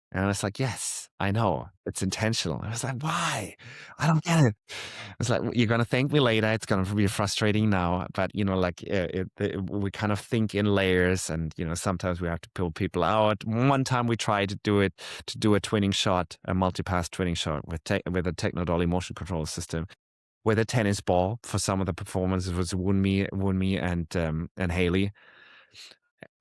And I was like, "Yes, I know. It's intentional." I was like, "Why? I don't get it." I was like, "You're going to thank me later. It's going to be frustrating now." But, we kind of think in layers, and, sometimes we have to pull people out. One time we tried to do a twinning shot, a multipass twinning shot with a Techno-Dolly motion control system, with a tennis ball. For some of the performances was Wunmi and Haley.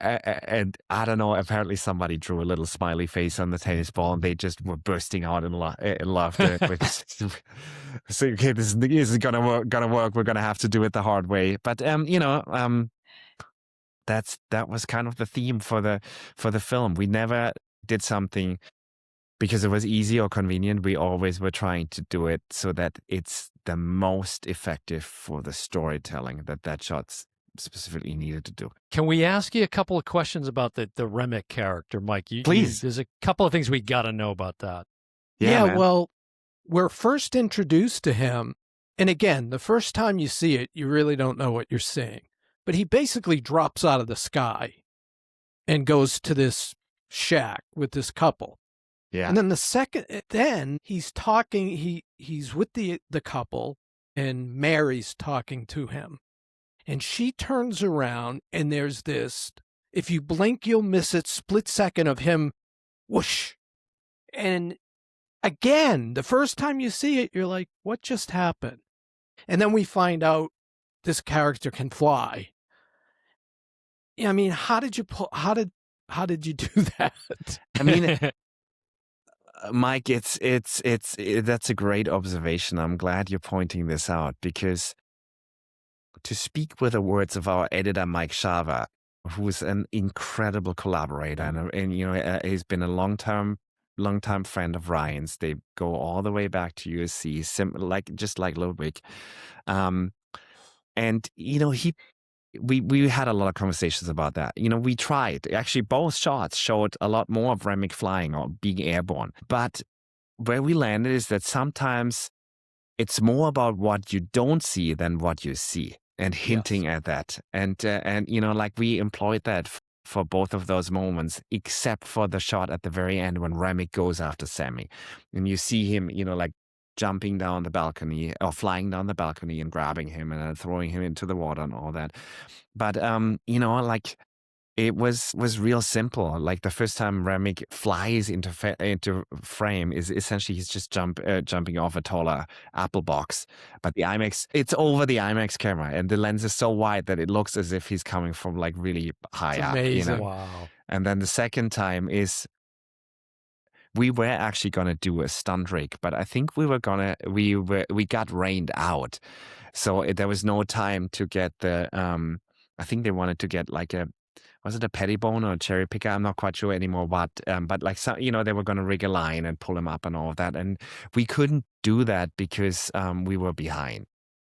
and I don't know, apparently somebody drew a little smiley face on the tennis ball and they just were bursting out in laughter. So, okay, this isn't gonna work. We're gonna have to do it the hard way. But that was kind of the theme for the film. We never did something because it was easy or convenient. We always were trying to do it so that it's the most effective for the storytelling that shot's specifically needed to do.
Can we ask you a couple of questions about the Remick character, Mike?
Please.
There's a couple of things we got to know about that.
Yeah, well, we're first introduced to him, and again, the first time you see it, you really don't know what you're seeing. But he basically drops out of the sky and goes to this shack with this couple.
Yeah.
And then he's talking, he's with the couple, and Mary's talking to him. And she turns around, and there's this, if you blink, you'll miss it, split second of him, whoosh. And again, the first time you see it, you're like, what just happened? And then we find out this character can fly. I mean, how did you do that?
I mean, Mike, it's that's a great observation. I'm glad you're pointing this out, because to speak with the words of our editor, Mike Shava, who's an incredible collaborator, and he's been a long-time friend of Ryan's. They go all the way back to USC, just like Ludwig. And we had a lot of conversations about that. We tried. Actually, both shots showed a lot more of Remick flying or being airborne. But where we landed is that sometimes it's more about what you don't see than what you see, and hinting at that. And we employed that for both of those moments, except for the shot at the very end when Remick goes after Sammy. And you see him, jumping down the balcony or flying down the balcony and grabbing him and then throwing him into the water and all that. But, it was real simple. Like the first time Remick flies into frame is essentially he's just jumping off a taller Apple box. But the IMAX, it's over the IMAX camera, and the lens is so wide that it looks as if he's coming from like really high up.
Amazing.
Wow.
And then the second time is we were actually gonna do a stunt rig, but I think we got rained out, so there was no time to get the. I think they wanted to get like was it a pettibone or a cherry picker? I'm not quite sure anymore what. But like they were gonna rig a line and pull him up and all of that, and we couldn't do that because we were behind.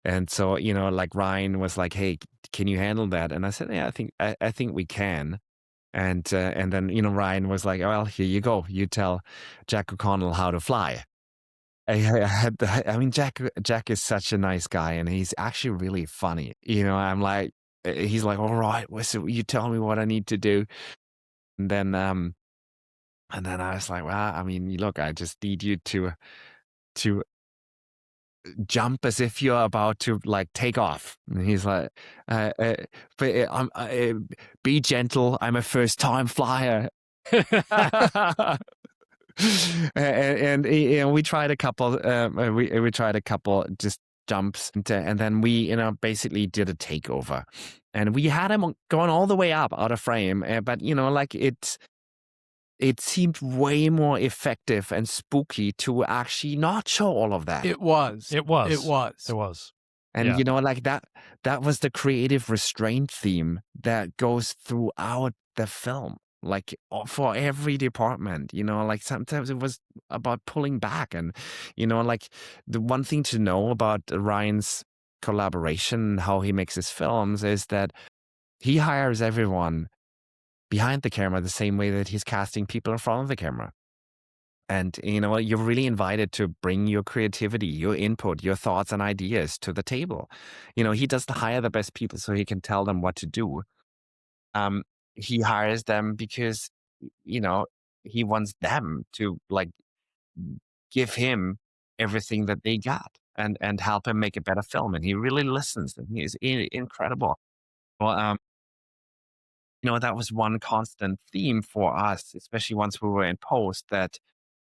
And so like Ryan was like, "Hey, can you handle that?" And I said, "Yeah, I think we can." And then Ryan was like, "Well, here you go. You tell Jack O'Connell how to fly." I mean, Jack is such a nice guy, and he's actually really funny. I'm like, he's like, "All right, so you tell me what I need to do." And then I was like, "Well, I mean, look, I just need you to jump as if you're about to like take off." And he's like, "Be gentle. I'm a first-time flyer." and we tried a couple. We tried a couple just jumps, and then we basically did a takeover, and we had him going all the way up out of frame. But like it seemed way more effective and spooky to actually not show all of that.
It was.
And like that was the creative restraint theme that goes throughout the film, like for every department. Like sometimes it was about pulling back, and like the one thing to know about Ryan's collaboration, how he makes his films, is that he hires everyone behind the camera the same way that he's casting people in front of the camera. And, you're really invited to bring your creativity, your input, your thoughts and ideas to the table. He doesn't hire the best people so he can tell them what to do. He hires them because, he wants them to like give him everything that they got and help him make a better film. And he really listens, and he is incredible. Well, that was one constant theme for us, especially once we were in post, that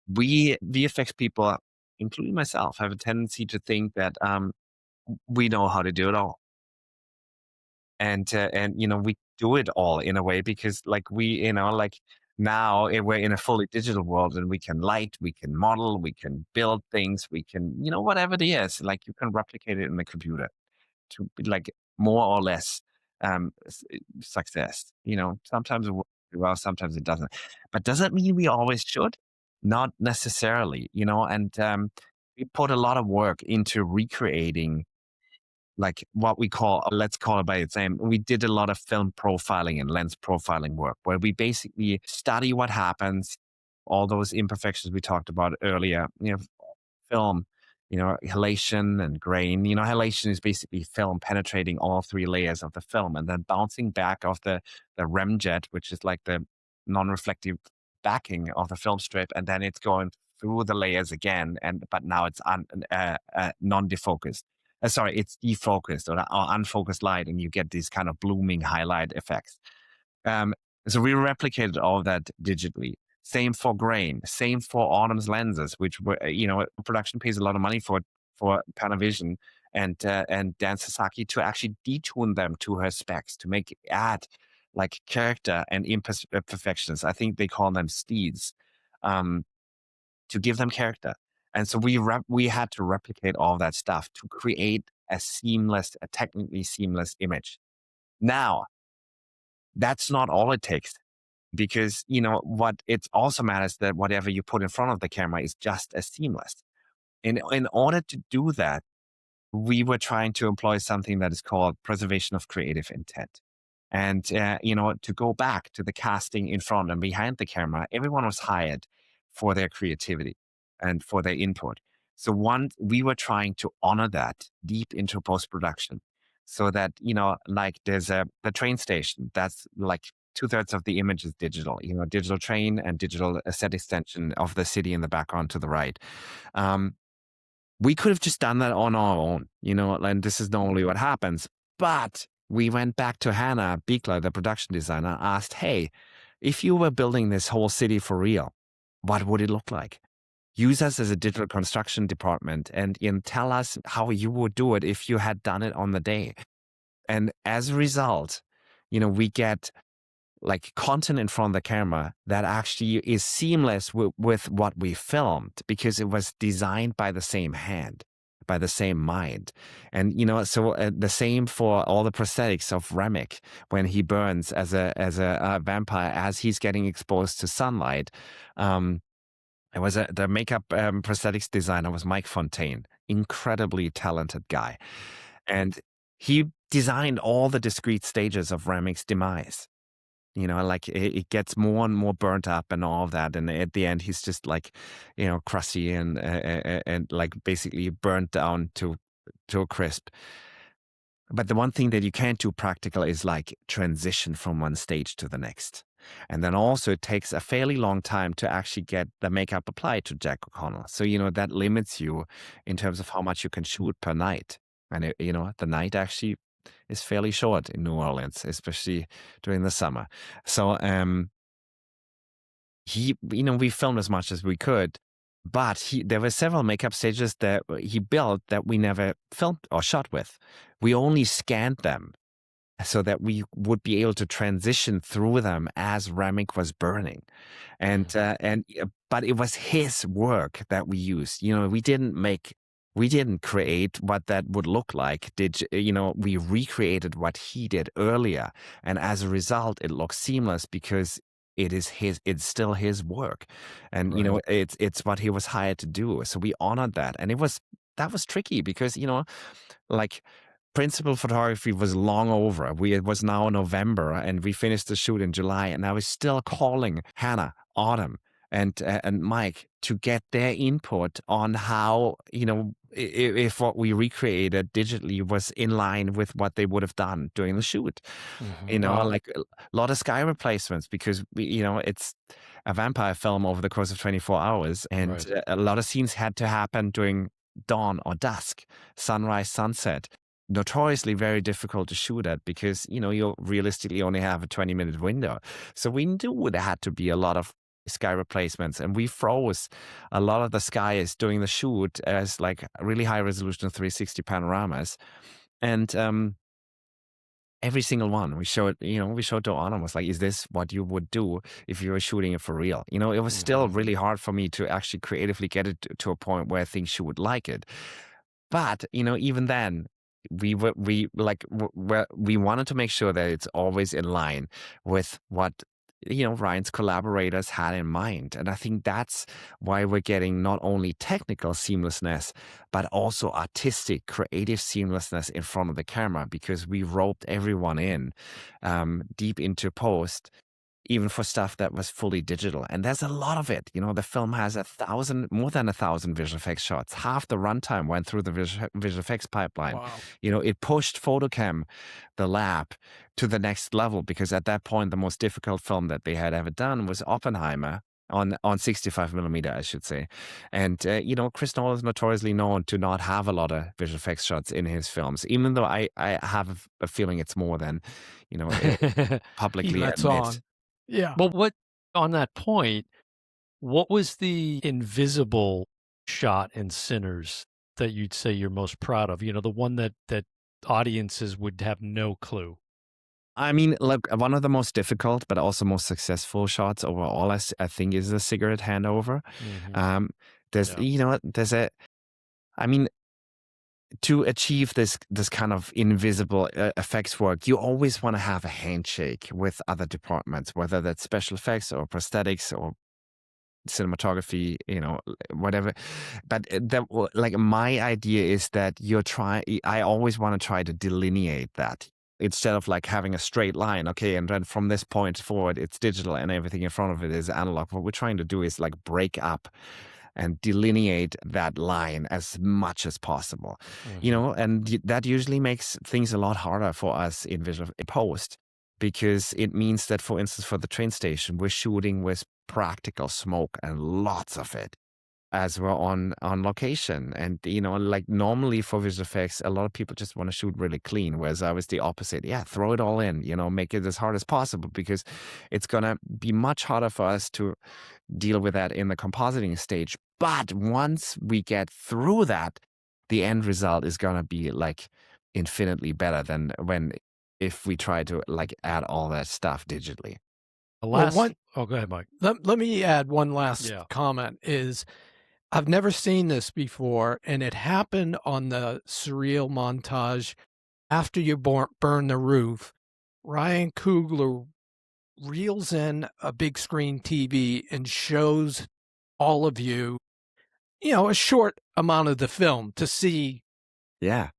we VFX people, including myself, have a tendency to think that we know how to do it all. And we do it all in a way, because like like now we're in a fully digital world, and we can light, we can model, we can build things, we can, whatever it is, like you can replicate it in the computer to be like more or less success. Sometimes it works well, sometimes it doesn't. But does that mean we always should? Not necessarily, and we put a lot of work into recreating like what we call, let's call it by its name. We did a lot of film profiling and lens profiling work where we basically study what happens, all those imperfections we talked about earlier, film, halation and grain. Halation is basically film penetrating all three layers of the film and then bouncing back off the remjet, which is like the non-reflective backing of the film strip, and then it's going through the layers again, but now it's non-defocused. Sorry, it's defocused or unfocused light, and you get these kind of blooming highlight effects. Um, so we replicated all of that digitally. Same for grain. Same for Autumn's lenses, which were, production pays a lot of money for Panavision and Dan Sasaki to actually detune them to her specs to add like character and imperfections. I think they call them steeds, to give them character. And so we had to replicate all that stuff to create a technically seamless image. Now, that's not all it takes, because what it also matters that whatever you put in front of the camera is just as seamless. In order to do that, we were trying to employ something that is called preservation of creative intent. And to go back to the casting in front and behind the camera, everyone was hired for their creativity and for their input. So we were trying to honor that deep into post-production, so that like there's the train station that's like 2/3 of the image is digital, digital train and digital set extension of the city in the background to the right. We could have just done that on our own, and this is normally what happens. But we went back to Hannah Biekler, the production designer, asked, hey, if you were building this whole city for real, what would it look like? Use us as a digital construction department and tell us how you would do it if you had done it on the day. And as a result, we get like content in front of the camera that actually is seamless with what we filmed, because it was designed by the same hand, by the same mind. And so the same for all the prosthetics of Remick when he burns as a vampire, as he's getting exposed to sunlight. It was the makeup prosthetics designer was Mike Fontaine, incredibly talented guy, and he designed all the discrete stages of Remick's demise. Like it gets more and more burnt up and all of that, and at the end he's just like, crusty and like basically burnt down to a crisp. But the one thing that you can't do practical is like transition from one stage to the next. And then also it takes a fairly long time to actually get the makeup applied to Jack O'Connell. So, that limits you in terms of how much you can shoot per night. And, the night actually is fairly short in New Orleans, especially during the summer. So, we filmed as much as we could, but there were several makeup stages that he built that we never filmed or shot with. We only scanned them so that we would be able to transition through them as Remick was burning. But it was his work that we used. We didn't create what that would look like. We recreated what he did earlier. And as a result, it looks seamless because it's still his work. And,
Right.
it's what he was hired to do. So we honored that. And that was tricky because, like principal photography was long over. It was now November and we finished the shoot in July, and I was still calling Hannah, Autumn, and Mike to get their input on how, if what we recreated digitally was in line with what they would have done during the shoot.
Wow.
Like a lot of sky replacements, because it's a vampire film over the course of 24 hours, and
Right.
a lot of scenes had to happen during dawn or dusk, sunrise, sunset. Notoriously very difficult to shoot at because, you realistically only have a 20-minute window. So we knew there had to be a lot of sky replacements, and we froze a lot of the skies during the shoot as like really high resolution 360 panoramas. And Every single one. We showed, we showed to Anna, was like, is this what you would do if you were shooting it for real? It was still really hard for me to actually creatively get it to a point where I think she would like it. But, even then, we wanted to make sure that it's always in line with what Ryan's collaborators had in mind. And I think that's why we're getting not only technical seamlessness, but also artistic, creative seamlessness in front of the camera, because we roped everyone in deep into post, even for stuff that was fully digital. And there's a lot of it. The film has more than 1,000 visual effects shots. Half the runtime went through the visual effects pipeline.
Wow.
It pushed Photocam, the lab, to the next level, because at that point, the most difficult film that they had ever done was Oppenheimer. On 65 millimeter, I should say. And, Chris Nolan is notoriously known to not have a lot of visual effects shots in his films, even though I have a feeling it's more than, publicly
That's
admit.
on. Yeah.
Well, on that point, what was the invisible shot in Sinners that you'd say you're most proud of? The one that audiences would have no clue.
I mean, look, one of the most difficult, but also most successful shots overall, I think, is the cigarette handover. To achieve this kind of invisible effects work, you always want to have a handshake with other departments, whether that's special effects or prosthetics or cinematography, whatever. But my idea is that I always want to try to delineate that. Instead of having a straight line, okay, and then from this point forward, it's digital and everything in front of it is analog. What we're trying to do is break up and delineate that line as much as possible, and that usually makes things a lot harder for us in visual post, because it means that, for instance, for the train station, we're shooting with practical smoke and lots of it as we're on location. And, normally for visual effects, a lot of people just want to shoot really clean, whereas I was the opposite. Yeah, throw it all in, make it as hard as possible, because it's going to be much harder for us to deal with that in the compositing stage. But once we get through that, the end result is going to be infinitely better than if we try to add all that stuff digitally.
Go ahead, Mike.
Let me add one last comment is, I've never seen this before, and it happened on the surreal montage after you burn the roof. Ryan Coogler reels in a big screen TV and shows all of you, a short amount of the film to see.
Yeah.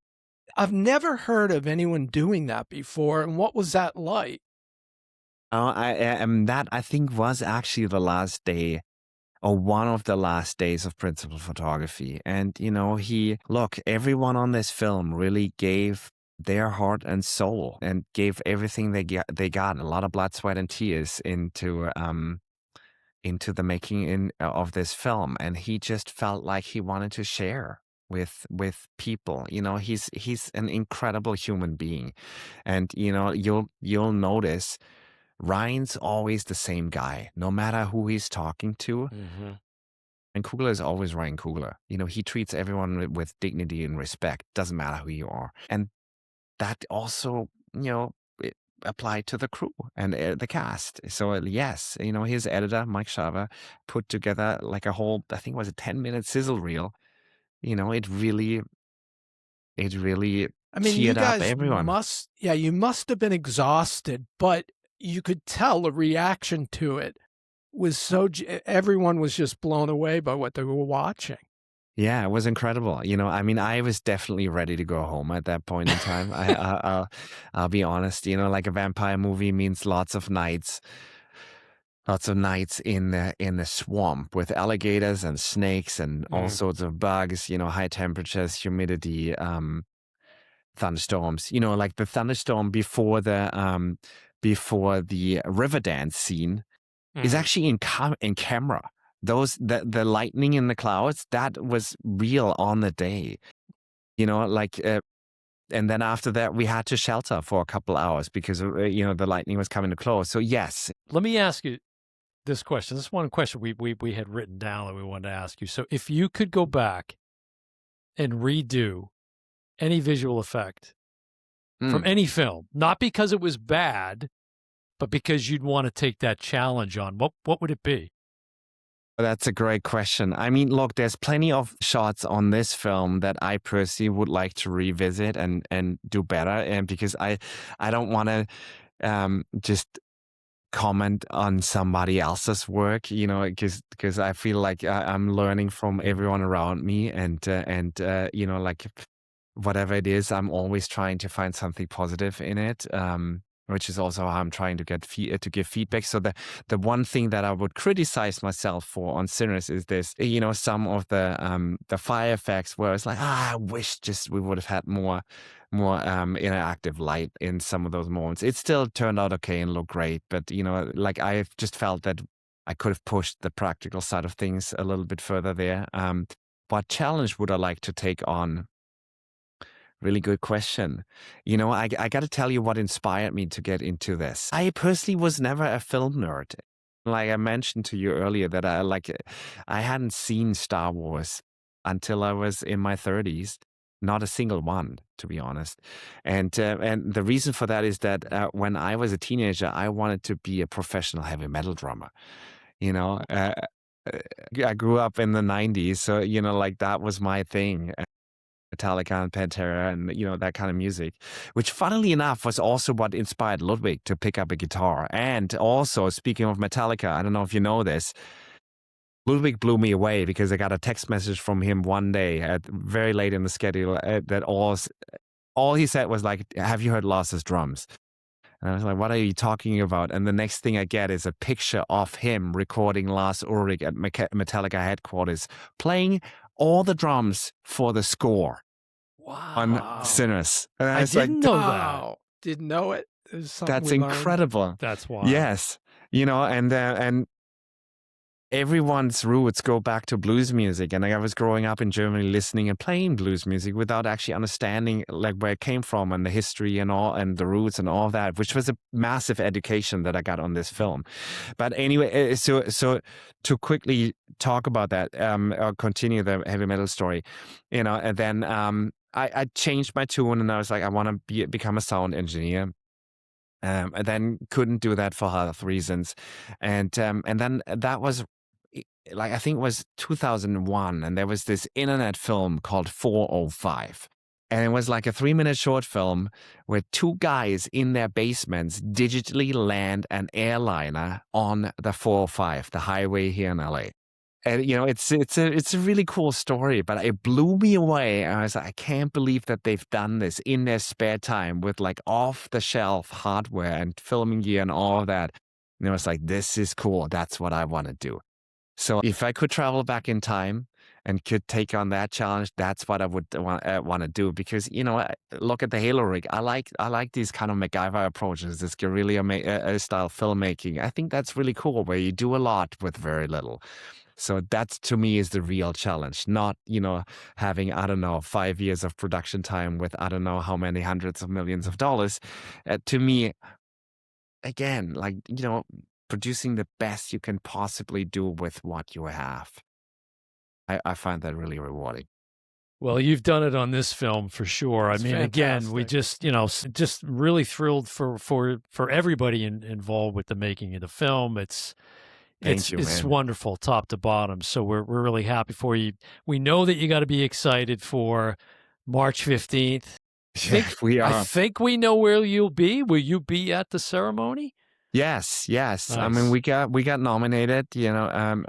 I've never heard of anyone doing that before. And what was that like?
That I think was actually the last day, or one of the last days of principal photography. And, everyone on this film really gave their heart and soul and gave everything they got, a lot of blood, sweat, and tears into the making of this film. And he just felt like he wanted to share with people. He's an incredible human being. And, you'll notice Ryan's always the same guy, no matter who he's talking to. And Coogler is always Ryan Coogler. He treats everyone with dignity and respect. Doesn't matter who you are. And that also, it applied to the crew and the cast. So yes, his editor, Mike Shaver, put together a whole, I think it was a 10-minute sizzle reel. It really
I mean, you
cheered up
guys
everyone.
you must have been exhausted, but you could tell the reaction to it was everyone was just blown away by what they were watching.
Yeah, it was incredible. I was definitely ready to go home at that point in time. I'll be honest. A vampire movie means lots of nights in the swamp with alligators and snakes and all sorts of bugs. High temperatures, humidity, thunderstorms. The thunderstorm before the river dance scene is actually in camera. The lightning in the clouds, that was real on the day, and then after that we had to shelter for a couple hours because the lightning was coming to close. So yes.
Let me ask you this question. This is one question we had written down that we wanted to ask you. So if you could go back and redo any visual effect from any film? Not because it was bad, but because you'd want to take that challenge on. What would it be?
That's a great question. I mean, look, there's plenty of shots on this film that I personally would like to revisit and do better. And because I don't want to just comment on somebody else's work, because I feel like I'm learning from everyone around me, and like whatever it is, I'm always trying to find something positive in it. Which is also how I'm trying to get to give feedback. So the one thing that I would criticize myself for on Sinners is this, some of the fire effects where it's like, I wish just we would have had more interactive light in some of those moments. It still turned out okay and looked great, but like I've just felt that I could have pushed the practical side of things a little bit further there. What challenge would I like to take on? Really good question. I got to tell you what inspired me to get into this. I personally was never a film nerd. Like I mentioned to you earlier that I hadn't seen Star Wars until I was in my 30s. Not a single one, to be honest. And the reason for that is that when I was a teenager, I wanted to be a professional heavy metal drummer. I grew up in the 90s, so like that was my thing. Metallica and Pantera and that kind of music, which funnily enough was also what inspired Ludwig to pick up a guitar. And also, speaking of Metallica, I don't know if you know this, Ludwig blew me away because I got a text message from him one day at very late in the schedule that all he said was like, "Have you heard Lars's drums?" And I was like, "What are you talking about?" And the next thing I get is a picture of him recording Lars Ulrich at Metallica headquarters, playing all the drums for the score on Sinners. And
I didn't know that.
Didn't know it.
That's incredible.
That's wild.
Yes. And everyone's roots go back to blues music. And I was growing up in Germany listening and playing blues music without actually understanding like where it came from and the history and all and the roots and all that, which was a massive education that I got on this film. But anyway, so to quickly talk about that, or continue the heavy metal story, and then I changed my tune and I was like, I want to become a sound engineer. And then couldn't do that for health reasons. And then that was like, I think it was 2001, and there was this internet film called 405. And it was like a 3-minute short film where two guys in their basements digitally land an airliner on the 405, the highway here in LA. And it's a really cool story, but it blew me away. I was like, I can't believe that they've done this in their spare time with like off the shelf hardware and filming gear and all of that. And I was like, this is cool. That's what I want to do. So if I could travel back in time and could take on that challenge, that's what I would want to do. Because look at the Halo rig. I like these kind of MacGyver approaches, this guerrilla style filmmaking. I think that's really cool, where you do a lot with very little. So that to me is the real challenge, not, having, I don't know, 5 years of production time with I don't know how many hundreds of millions of dollars. To me, again, like, producing the best you can possibly do with what you have. I find that really rewarding.
Well, you've done it on this film for sure.
It's
I mean,
fantastic.
again, we just, just really thrilled for everybody involved with the making of the film. It's wonderful top to bottom. So we're really happy for you. We know that you got to be excited for March 15th.
We are.
I think we know where you'll be. Will you be at the ceremony?
Yes.
Nice.
I mean, we got nominated,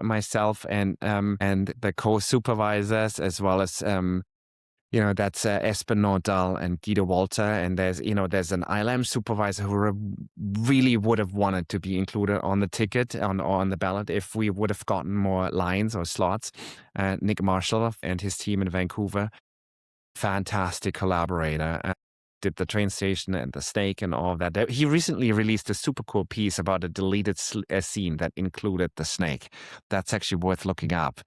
myself and the co-supervisors, as well as that's Espen Nordahl and Guido Walter. And there's an ILM supervisor who really would have wanted to be included on the ticket on the ballot if we would have gotten more lines or slots. Nick Marshall and his team in Vancouver, fantastic collaborator. Did the train station and the snake and all of that. He recently released a super cool piece about a deleted scene that included the snake. That's actually worth looking up.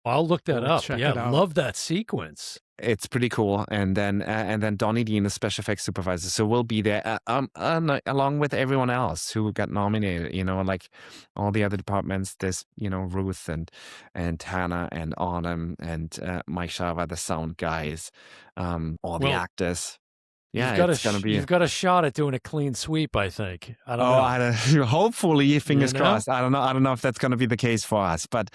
I'll look that up.
Check
Yeah,
it out.
love that sequence.
It's pretty cool. And then Donnie Dean, the special effects supervisor, so we'll be there along with everyone else who got nominated. Like all the other departments. There's Ruth and Hannah and Autumn and Mike Shava, the sound guys, all the actors. Yeah, it's going to be.
You've got a shot at doing a clean sweep, I think. I don't know.
Hopefully, fingers crossed. I don't know. I don't know if that's going to be the case for us, but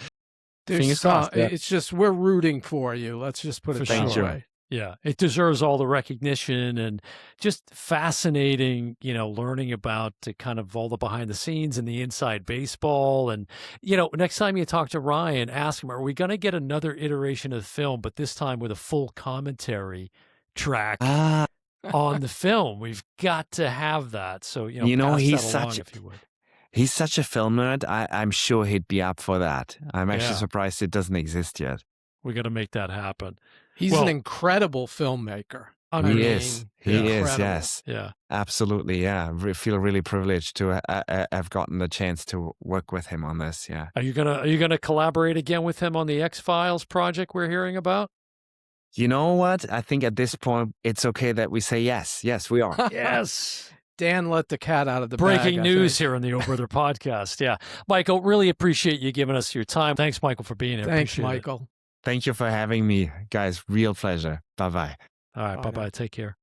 fingers crossed. Yeah.
It's just we're rooting for you. Let's just put it that way.
Yeah, it deserves all the recognition and just fascinating, learning about kind of all the behind the scenes and the inside baseball. And, next time you talk to Ryan, ask him, are we going to get another iteration of the film, but this time with a full commentary track on the film? We've got to have that. So,
he's such a film nerd. I'm sure he'd be up for that. I'm actually surprised it doesn't exist yet.
We got to make that happen.
He's an incredible filmmaker.
He is. Yes.
Yeah.
Absolutely. Yeah. I feel really privileged to have gotten the chance to work with him on this. Yeah.
Are you gonna collaborate again with him on the X-Files project we're hearing about?
You know what? I think at this point it's okay that we say yes. Yes, we are.
Yes.
Dan let the cat out of the
Breaking
bag,
news here on the Oh Brother podcast. Yeah. Michael, really appreciate you giving us your time. Thanks, Michael, for being here.
Thanks, Michael.
Thank you for having me, guys. Real pleasure. Bye-bye.
All right. Bye-bye. Take care.